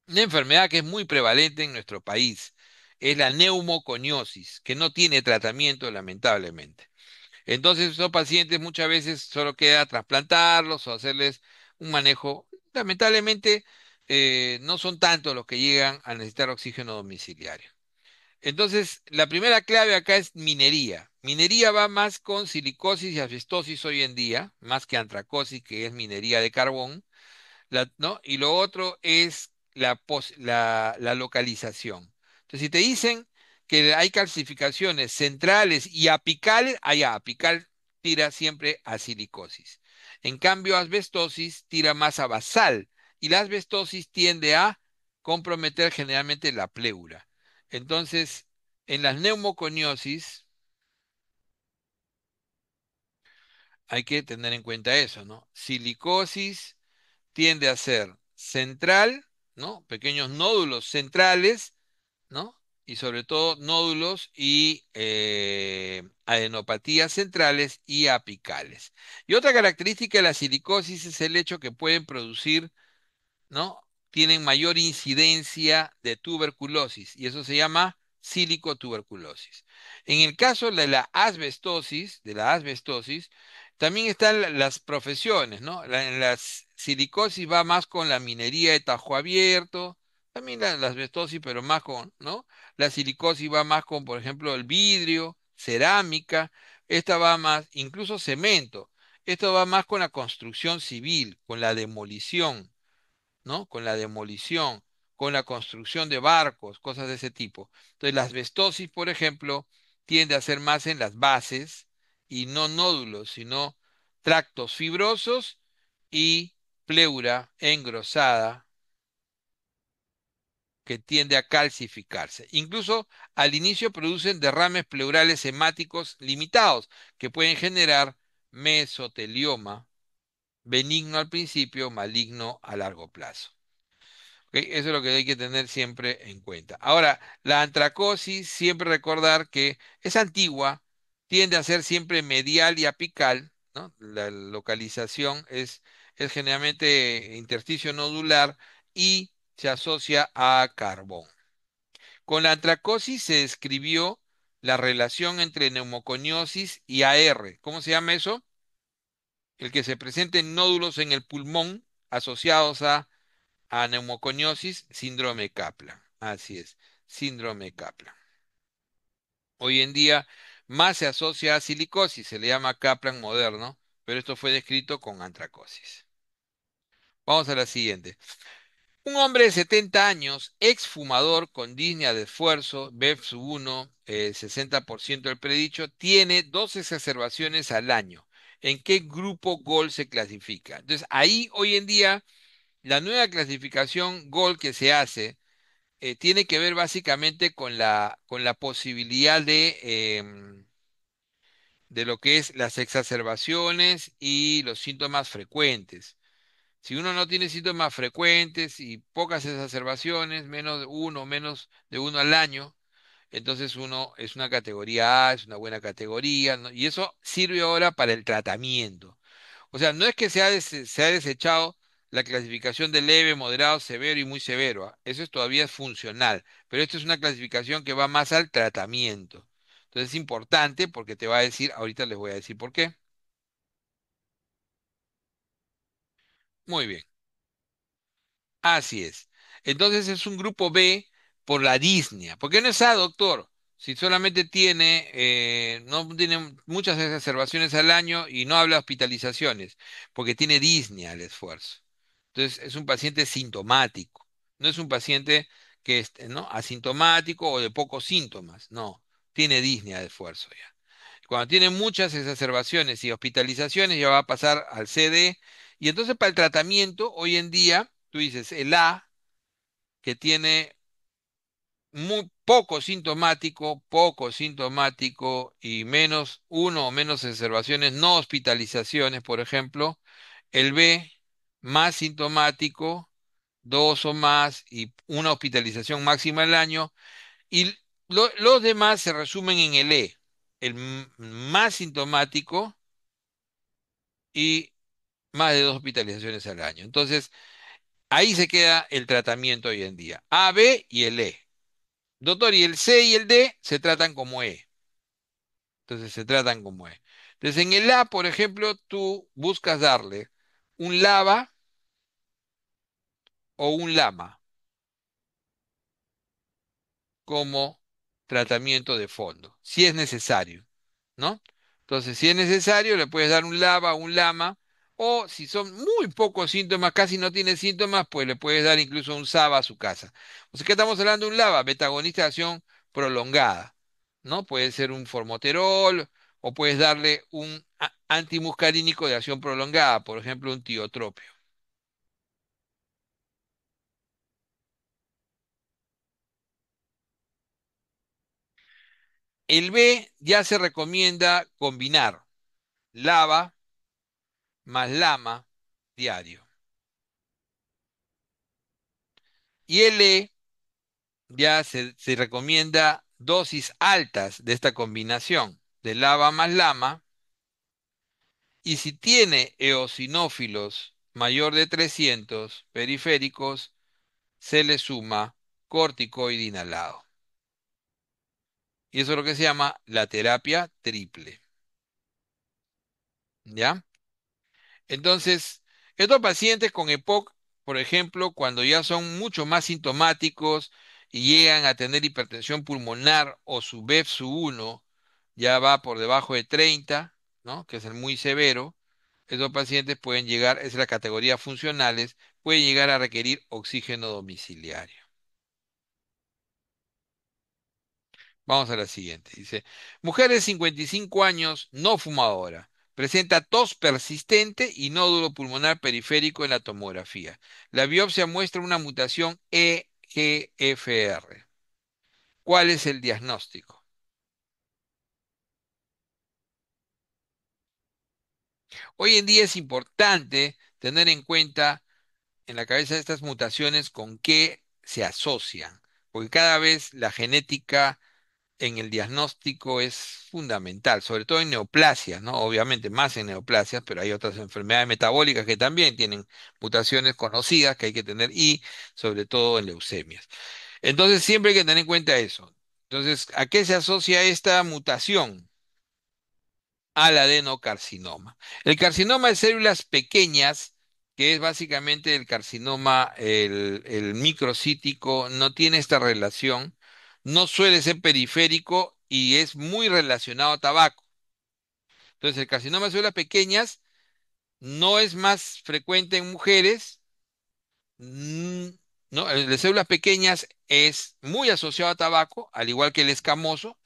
Una enfermedad que es muy prevalente en nuestro país es la neumoconiosis, que no tiene tratamiento, lamentablemente. Entonces, esos pacientes muchas veces solo queda trasplantarlos o hacerles un manejo. Lamentablemente, no son tantos los que llegan a necesitar oxígeno domiciliario. Entonces, la primera clave acá es minería. Minería va más con silicosis y asbestosis hoy en día, más que antracosis, que es minería de carbón. ¿no? Y lo otro es la localización. Entonces, si te dicen que hay calcificaciones centrales y apicales, allá, apical tira siempre a silicosis. En cambio, asbestosis tira más a basal y la asbestosis tiende a comprometer generalmente la pleura. Entonces, en las neumoconiosis hay que tener en cuenta eso, ¿no? Silicosis tiende a ser central, ¿no? Pequeños nódulos centrales, ¿no? Y sobre todo nódulos y adenopatías centrales y apicales. Y otra característica de la silicosis es el hecho que pueden producir, ¿no? Tienen mayor incidencia de tuberculosis y eso se llama silicotuberculosis. En el caso de la asbestosis, también están las profesiones, ¿no? En la silicosis va más con la minería de tajo abierto, también la asbestosis, pero más con, ¿no? La silicosis va más con, por ejemplo, el vidrio, cerámica, esta va más, incluso cemento. Esto va más con la construcción civil, con la demolición, ¿no? Con la demolición, con la construcción de barcos, cosas de ese tipo. Entonces, la asbestosis, por ejemplo, tiende a ser más en las bases y no nódulos, sino tractos fibrosos y pleura engrosada que tiende a calcificarse. Incluso al inicio producen derrames pleurales hemáticos limitados que pueden generar mesotelioma, benigno al principio, maligno a largo plazo. ¿Ok? Eso es lo que hay que tener siempre en cuenta. Ahora, la antracosis, siempre recordar que es antigua, tiende a ser siempre medial y apical, ¿no? La localización es generalmente intersticio nodular y se asocia a carbón. Con la antracosis se describió la relación entre neumoconiosis y AR. ¿Cómo se llama eso? El que se presenten nódulos en el pulmón asociados a neumoconiosis, síndrome Kaplan. Así es, síndrome Kaplan. Hoy en día más se asocia a silicosis, se le llama Kaplan moderno, pero esto fue descrito con antracosis. Vamos a la siguiente. Un hombre de 70 años, exfumador con disnea de esfuerzo, BEF1, 60% del predicho, tiene dos exacerbaciones al año. ¿En qué grupo GOL se clasifica? Entonces, ahí hoy en día, la nueva clasificación GOL que se hace tiene que ver básicamente con la posibilidad de lo que es las exacerbaciones y los síntomas frecuentes. Si uno no tiene síntomas frecuentes y pocas exacerbaciones, menos de uno al año, entonces uno es una categoría A, es una buena categoría, ¿no? Y eso sirve ahora para el tratamiento. O sea, no es que se ha desechado la clasificación de leve, moderado, severo y muy severo. ¿Ah? Eso todavía es funcional, pero esto es una clasificación que va más al tratamiento. Entonces es importante porque te va a decir, ahorita les voy a decir por qué. Muy bien. Así es. Entonces es un grupo B por la disnea. ¿Por qué no es A, doctor? Si solamente no tiene muchas exacerbaciones al año y no habla de hospitalizaciones, porque tiene disnea al esfuerzo. Entonces es un paciente sintomático. No es un paciente que es, ¿no? Asintomático o de pocos síntomas. No, tiene disnea de esfuerzo ya. Cuando tiene muchas exacerbaciones y hospitalizaciones, ya va a pasar al CD. Y entonces para el tratamiento, hoy en día, tú dices, el A, que tiene muy poco sintomático y menos uno o menos exacerbaciones, no hospitalizaciones, por ejemplo. El B, más sintomático, dos o más y una hospitalización máxima al año. Y los demás se resumen en el E, más sintomático y más de dos hospitalizaciones al año. Entonces, ahí se queda el tratamiento hoy en día. A, B y el E. Doctor, y el C y el D se tratan como E. Entonces, se tratan como E. Entonces, en el A, por ejemplo, tú buscas darle un LAVA o un LAMA como tratamiento de fondo, si es necesario, ¿no? Entonces, si es necesario, le puedes dar un LAVA o un LAMA O si son muy pocos síntomas, casi no tiene síntomas, pues le puedes dar incluso un SABA a su casa. O sea, ¿qué estamos hablando de un LABA? Betagonista de acción prolongada, ¿no? Puede ser un formoterol o puedes darle un antimuscarínico de acción prolongada, por ejemplo, un tiotropio. El B ya se recomienda combinar LABA más LAMA diario. Y el E ya se recomienda dosis altas de esta combinación de LABA más LAMA. Y si tiene eosinófilos mayor de 300 periféricos, se le suma corticoide inhalado. Y eso es lo que se llama la terapia triple. ¿Ya? Entonces, estos pacientes con EPOC, por ejemplo, cuando ya son mucho más sintomáticos y llegan a tener hipertensión pulmonar o su BEF-1 ya va por debajo de 30, ¿no? Que es el muy severo, estos pacientes pueden llegar, es la categoría funcionales, pueden llegar a requerir oxígeno domiciliario. Vamos a la siguiente. Dice, mujer de 55 años, no fumadora. Presenta tos persistente y nódulo pulmonar periférico en la tomografía. La biopsia muestra una mutación EGFR. ¿Cuál es el diagnóstico? Hoy en día es importante tener en cuenta en la cabeza de estas mutaciones con qué se asocian, porque cada vez la genética en el diagnóstico es fundamental, sobre todo en neoplasias, ¿no? Obviamente más en neoplasias, pero hay otras enfermedades metabólicas que también tienen mutaciones conocidas que hay que tener y sobre todo en leucemias. Entonces siempre hay que tener en cuenta eso. Entonces, ¿a qué se asocia esta mutación? Al adenocarcinoma. El carcinoma de células pequeñas, que es básicamente el carcinoma, el microcítico, no tiene esta relación, no suele ser periférico y es muy relacionado a tabaco. Entonces, el carcinoma de células pequeñas no es más frecuente en mujeres. No, el de células pequeñas es muy asociado a tabaco, al igual que el escamoso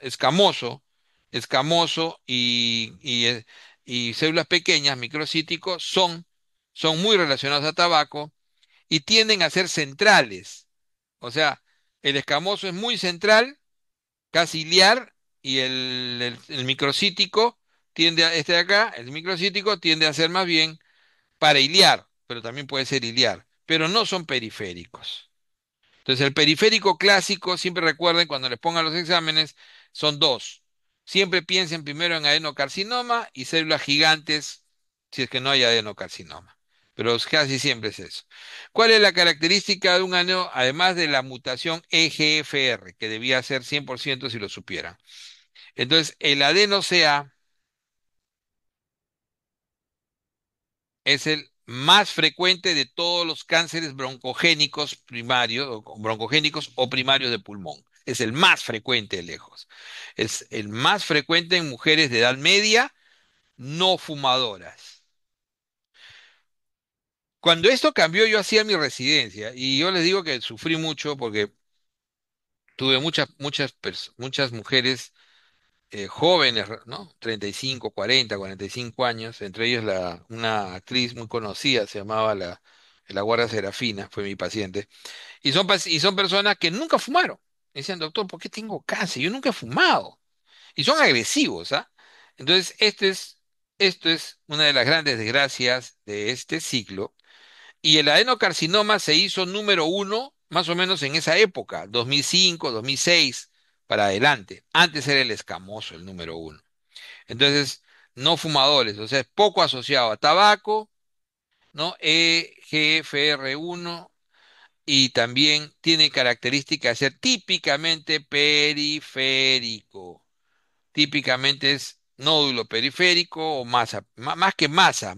y células pequeñas, microcíticos, son muy relacionados a tabaco y tienden a ser centrales. O sea, el escamoso es muy central, casi iliar, y el microcítico tiende a, este de acá, el microcítico tiende a ser más bien para iliar, pero también puede ser iliar, pero no son periféricos. Entonces, el periférico clásico, siempre recuerden cuando les pongan los exámenes, son dos. Siempre piensen primero en adenocarcinoma y células gigantes, si es que no hay adenocarcinoma. Pero casi siempre es eso. ¿Cuál es la característica de un adeno, además de la mutación EGFR, que debía ser 100% si lo supieran? Entonces, el adeno-CA es el más frecuente de todos los cánceres broncogénicos primarios, o broncogénicos o primarios de pulmón. Es el más frecuente de lejos. Es el más frecuente en mujeres de edad media no fumadoras. Cuando esto cambió, yo hacía mi residencia y yo les digo que sufrí mucho porque tuve muchas mujeres jóvenes, ¿no? 35, 40, 45 años, entre ellos una actriz muy conocida, se llamaba la Guardia Serafina, fue mi paciente. Y son personas que nunca fumaron. Me decían, doctor, ¿por qué tengo cáncer? Yo nunca he fumado. Y son agresivos, ¿ah? Entonces, esto es una de las grandes desgracias de este ciclo. Y el adenocarcinoma se hizo número uno más o menos en esa época, 2005, 2006, para adelante. Antes era el escamoso el número uno. Entonces, no fumadores, o sea, es poco asociado a tabaco, ¿no? EGFR1 y también tiene características de ser típicamente periférico. Típicamente es nódulo periférico o masa, más que masa,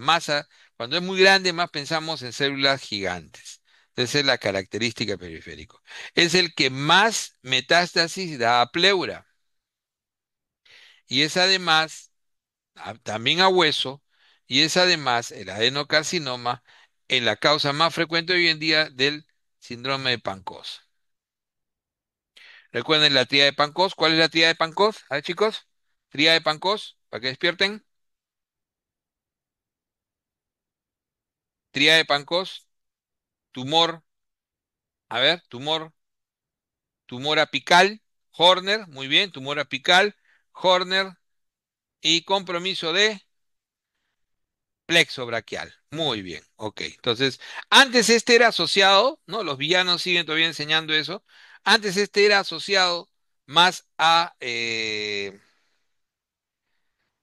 cuando es muy grande más pensamos en células gigantes. Esa es la característica periférico. Es el que más metástasis da a pleura y es además también a hueso y es además el adenocarcinoma la causa más frecuente hoy en día del síndrome de Pancoast. Recuerden la tríada de Pancoast. ¿Cuál es la tríada de Pancoast? A ver, chicos, tríada de Pancoast, para que despierten. Tríada de Pancoast, tumor, a ver, tumor apical, Horner, muy bien, tumor apical, Horner y compromiso de plexo braquial. Muy bien, ok. Entonces, antes este era asociado, ¿no? Los villanos siguen todavía enseñando eso. Antes este era asociado más a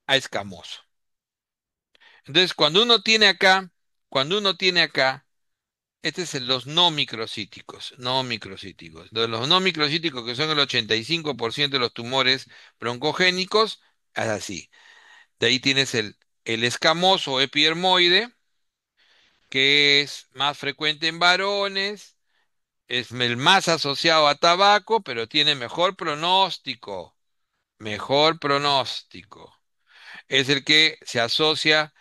escamoso. Entonces, cuando uno tiene acá, este es los no microcíticos, no microcíticos. Los no microcíticos, que son el 85% de los tumores broncogénicos, es así. De ahí tienes el escamoso epidermoide, que es más frecuente en varones, es el más asociado a tabaco, pero tiene mejor pronóstico, mejor pronóstico. Es el que se asocia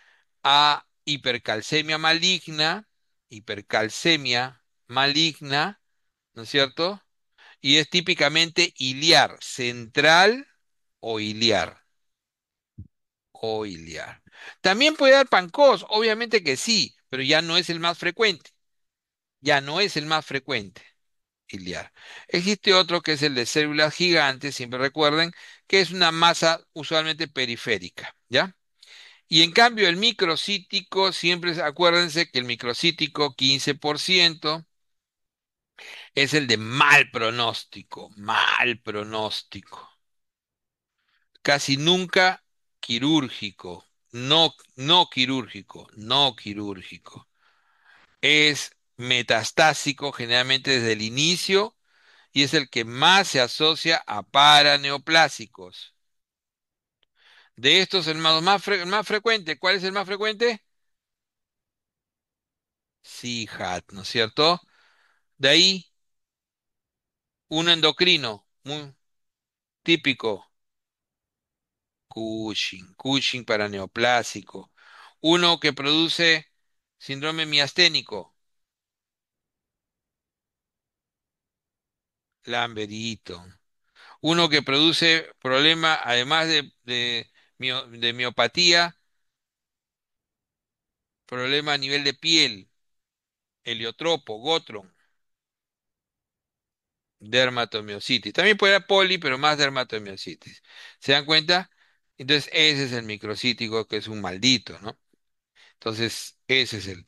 a hipercalcemia maligna, ¿no es cierto? Y es típicamente iliar, central o iliar, o iliar. También puede dar pancós, obviamente que sí, pero ya no es el más frecuente, ya no es el más frecuente, iliar. Existe otro que es el de células gigantes, siempre recuerden, que es una masa usualmente periférica, ¿ya? Y en cambio el microcítico, siempre acuérdense que el microcítico 15% es el de mal pronóstico. Casi nunca quirúrgico, no quirúrgico, no quirúrgico. Es metastásico generalmente desde el inicio y es el que más se asocia a paraneoplásicos. De estos, el más frecuente, ¿cuál es el más frecuente? CIJAT, ¿no es cierto? De ahí, un endocrino, muy típico, Cushing para neoplásico. Uno que produce síndrome miasténico, Lamberito. Uno que produce problema, además de miopatía, problema a nivel de piel, heliotropo, Gotron, dermatomiositis. También puede haber poli, pero más dermatomiositis. ¿Se dan cuenta? Entonces, ese es el microcítico, que es un maldito, ¿no? Entonces, ese es el.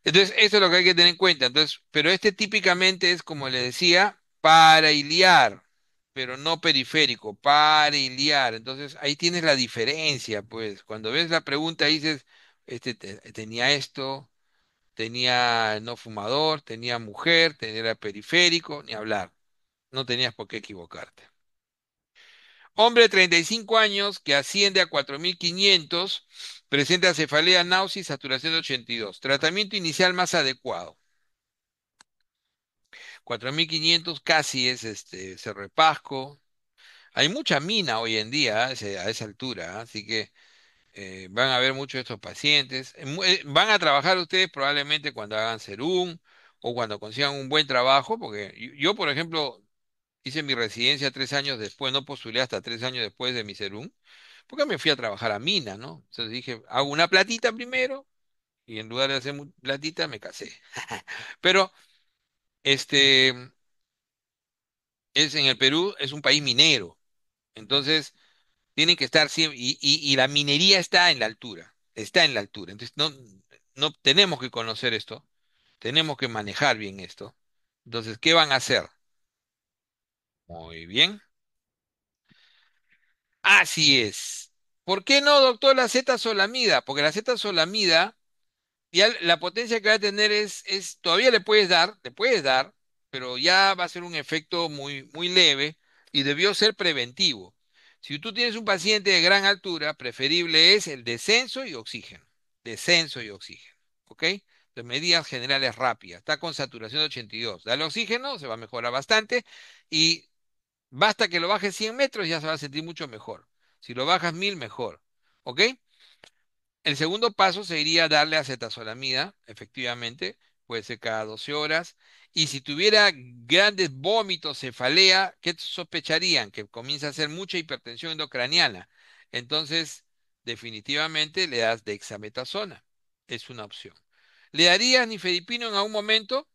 Entonces, eso es lo que hay que tener en cuenta. Entonces, pero este típicamente es, como le decía, parailiar, pero no periférico, parailiar. Entonces, ahí tienes la diferencia, pues. Cuando ves la pregunta, dices, tenía esto, tenía no fumador, tenía mujer, tenía periférico, ni hablar. No tenías por qué equivocarte. Hombre de 35 años que asciende a 4.500, presenta cefalea, náusea y saturación de 82. Tratamiento inicial más adecuado. 4.500 casi es Cerro de Pasco. Hay mucha mina hoy en día a esa altura, así que van a ver muchos de estos pacientes. Van a trabajar ustedes probablemente cuando hagan serum o cuando consigan un buen trabajo, porque yo, por ejemplo, hice mi residencia 3 años después, no postulé hasta 3 años después de mi serum, porque me fui a trabajar a mina, ¿no? Entonces dije, hago una platita primero y en lugar de hacer platita me casé. Pero este en el Perú es un país minero, entonces tienen que estar siempre, y la minería está en la altura, está en la altura. Entonces no tenemos que conocer esto, tenemos que manejar bien esto. Entonces, ¿qué van a hacer? Muy bien. Así es. ¿Por qué no, doctor, la Z-solamida? Porque la Z-solamida, ya la potencia que va a tener todavía le puedes dar, pero ya va a ser un efecto muy, muy leve y debió ser preventivo. Si tú tienes un paciente de gran altura, preferible es el descenso y oxígeno, ¿ok? De medidas generales rápidas, está con saturación de 82. Dale oxígeno, se va a mejorar bastante y basta que lo bajes 100 metros, ya se va a sentir mucho mejor. Si lo bajas 1.000, mejor, ¿ok? El segundo paso sería darle acetazolamida, efectivamente, puede ser cada 12 horas. Y si tuviera grandes vómitos, cefalea, ¿qué sospecharían? Que comienza a hacer mucha hipertensión endocraniana. Entonces, definitivamente le das dexametasona. Es una opción. ¿Le darías nifedipino en algún momento?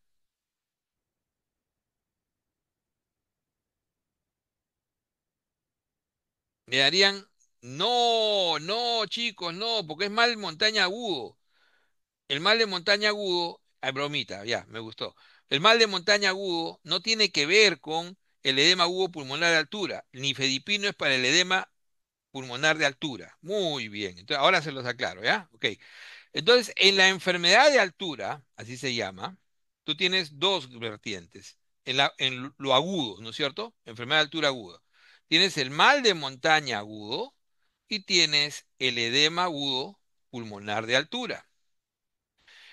¿Le darían? No, no, chicos, no, porque es mal montaña agudo. El mal de montaña agudo, ay, bromita, ya, me gustó. El mal de montaña agudo no tiene que ver con el edema agudo pulmonar de altura. Nifedipino es para el edema pulmonar de altura. Muy bien. Entonces, ahora se los aclaro, ¿ya? Ok. Entonces, en la enfermedad de altura, así se llama, tú tienes dos vertientes. En lo agudo, ¿no es cierto? Enfermedad de altura aguda. Tienes el mal de montaña agudo y tienes el edema agudo pulmonar de altura.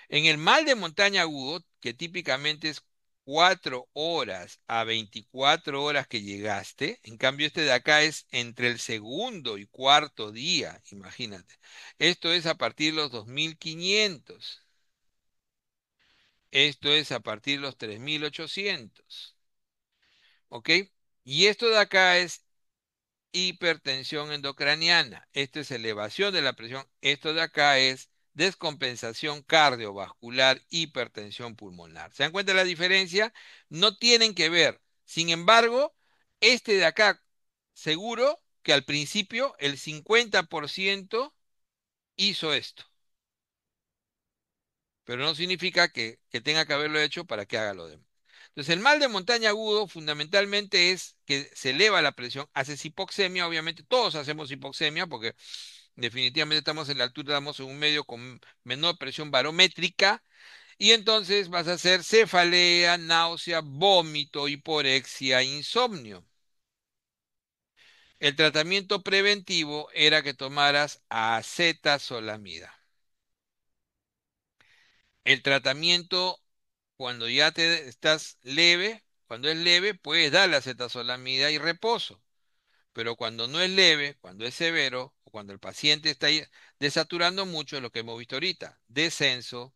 En el mal de montaña agudo, que típicamente es 4 horas a 24 horas que llegaste, en cambio este de acá es entre el segundo y cuarto día, imagínate. Esto es a partir de los 2500. Esto es a partir de los 3800. ¿Ok? Y esto de acá es hipertensión endocraniana. Esto es elevación de la presión. Esto de acá es descompensación cardiovascular, hipertensión pulmonar. ¿Se dan cuenta de la diferencia? No tienen que ver. Sin embargo, este de acá, seguro que al principio el 50% hizo esto, pero no significa que tenga que haberlo hecho para que haga lo demás. Entonces, el mal de montaña agudo fundamentalmente es que se eleva la presión, haces hipoxemia, obviamente todos hacemos hipoxemia porque definitivamente estamos en la altura, estamos en un medio con menor presión barométrica y entonces vas a hacer cefalea, náusea, vómito, hiporexia, insomnio. El tratamiento preventivo era que tomaras acetazolamida. El tratamiento cuando ya te estás leve, cuando es leve, puedes darle acetazolamida y reposo. Pero cuando no es leve, cuando es severo, o cuando el paciente está desaturando mucho, es lo que hemos visto ahorita, descenso,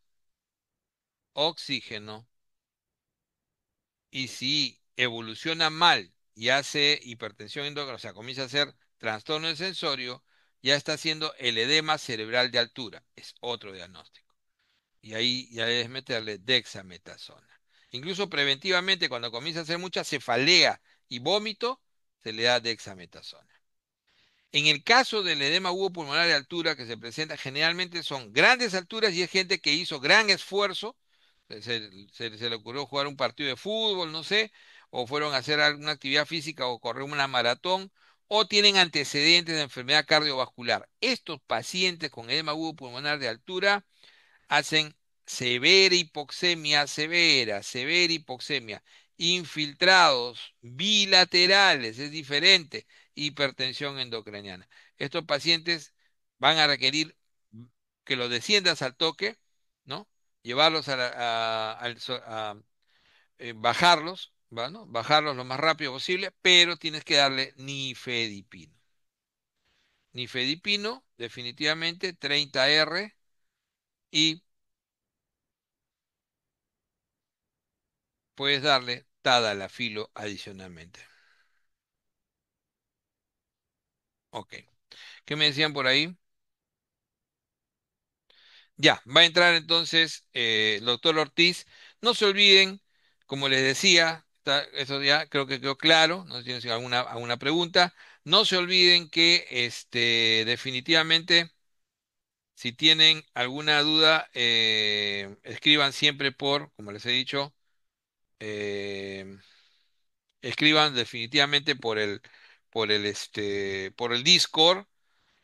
oxígeno, y si evoluciona mal y hace hipertensión endocrina, o sea, comienza a hacer trastorno del sensorio, ya está haciendo el edema cerebral de altura. Es otro diagnóstico. Y ahí ya debes meterle dexametasona. Incluso preventivamente, cuando comienza a hacer mucha cefalea y vómito, se le da dexametasona. En el caso del edema pulmonar de altura que se presenta, generalmente son grandes alturas y es gente que hizo gran esfuerzo, se le ocurrió jugar un partido de fútbol, no sé, o fueron a hacer alguna actividad física o correr una maratón, o tienen antecedentes de enfermedad cardiovascular. Estos pacientes con edema pulmonar de altura hacen severa hipoxemia, infiltrados bilaterales, es diferente, hipertensión endocraniana. Estos pacientes van a requerir que los desciendas al toque, ¿no? Llevarlos bajarlos, ¿va, no? Bajarlos lo más rápido posible, pero tienes que darle nifedipino. Nifedipino, definitivamente, 30 R y puedes darle tadalafilo adicionalmente. Ok. ¿Qué me decían por ahí? Ya, va a entrar entonces el doctor Ortiz. No se olviden, como les decía, eso ya creo que quedó claro. No sé si tienen alguna pregunta. No se olviden que definitivamente, si tienen alguna duda, escriban siempre como les he dicho, eh, escriban definitivamente por el Discord.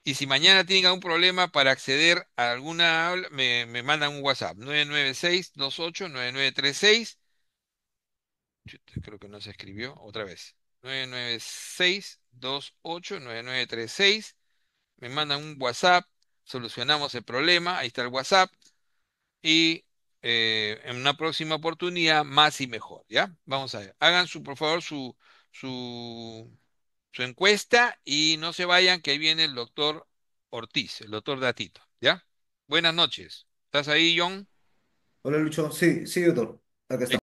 Y si mañana tienen algún problema para acceder a alguna aula, me mandan un WhatsApp, 996-28-9936. Chuta, creo que no se escribió, otra vez. 996-28-9936. Me mandan un WhatsApp, solucionamos el problema, ahí está el WhatsApp. Y en una próxima oportunidad, más y mejor, ¿ya? Vamos a ver. Hagan por favor, su, su encuesta y no se vayan, que ahí viene el doctor Ortiz, el doctor Datito. ¿Ya? Buenas noches. ¿Estás ahí, John? Hola Lucho, sí, sí, doctor. Acá estamos.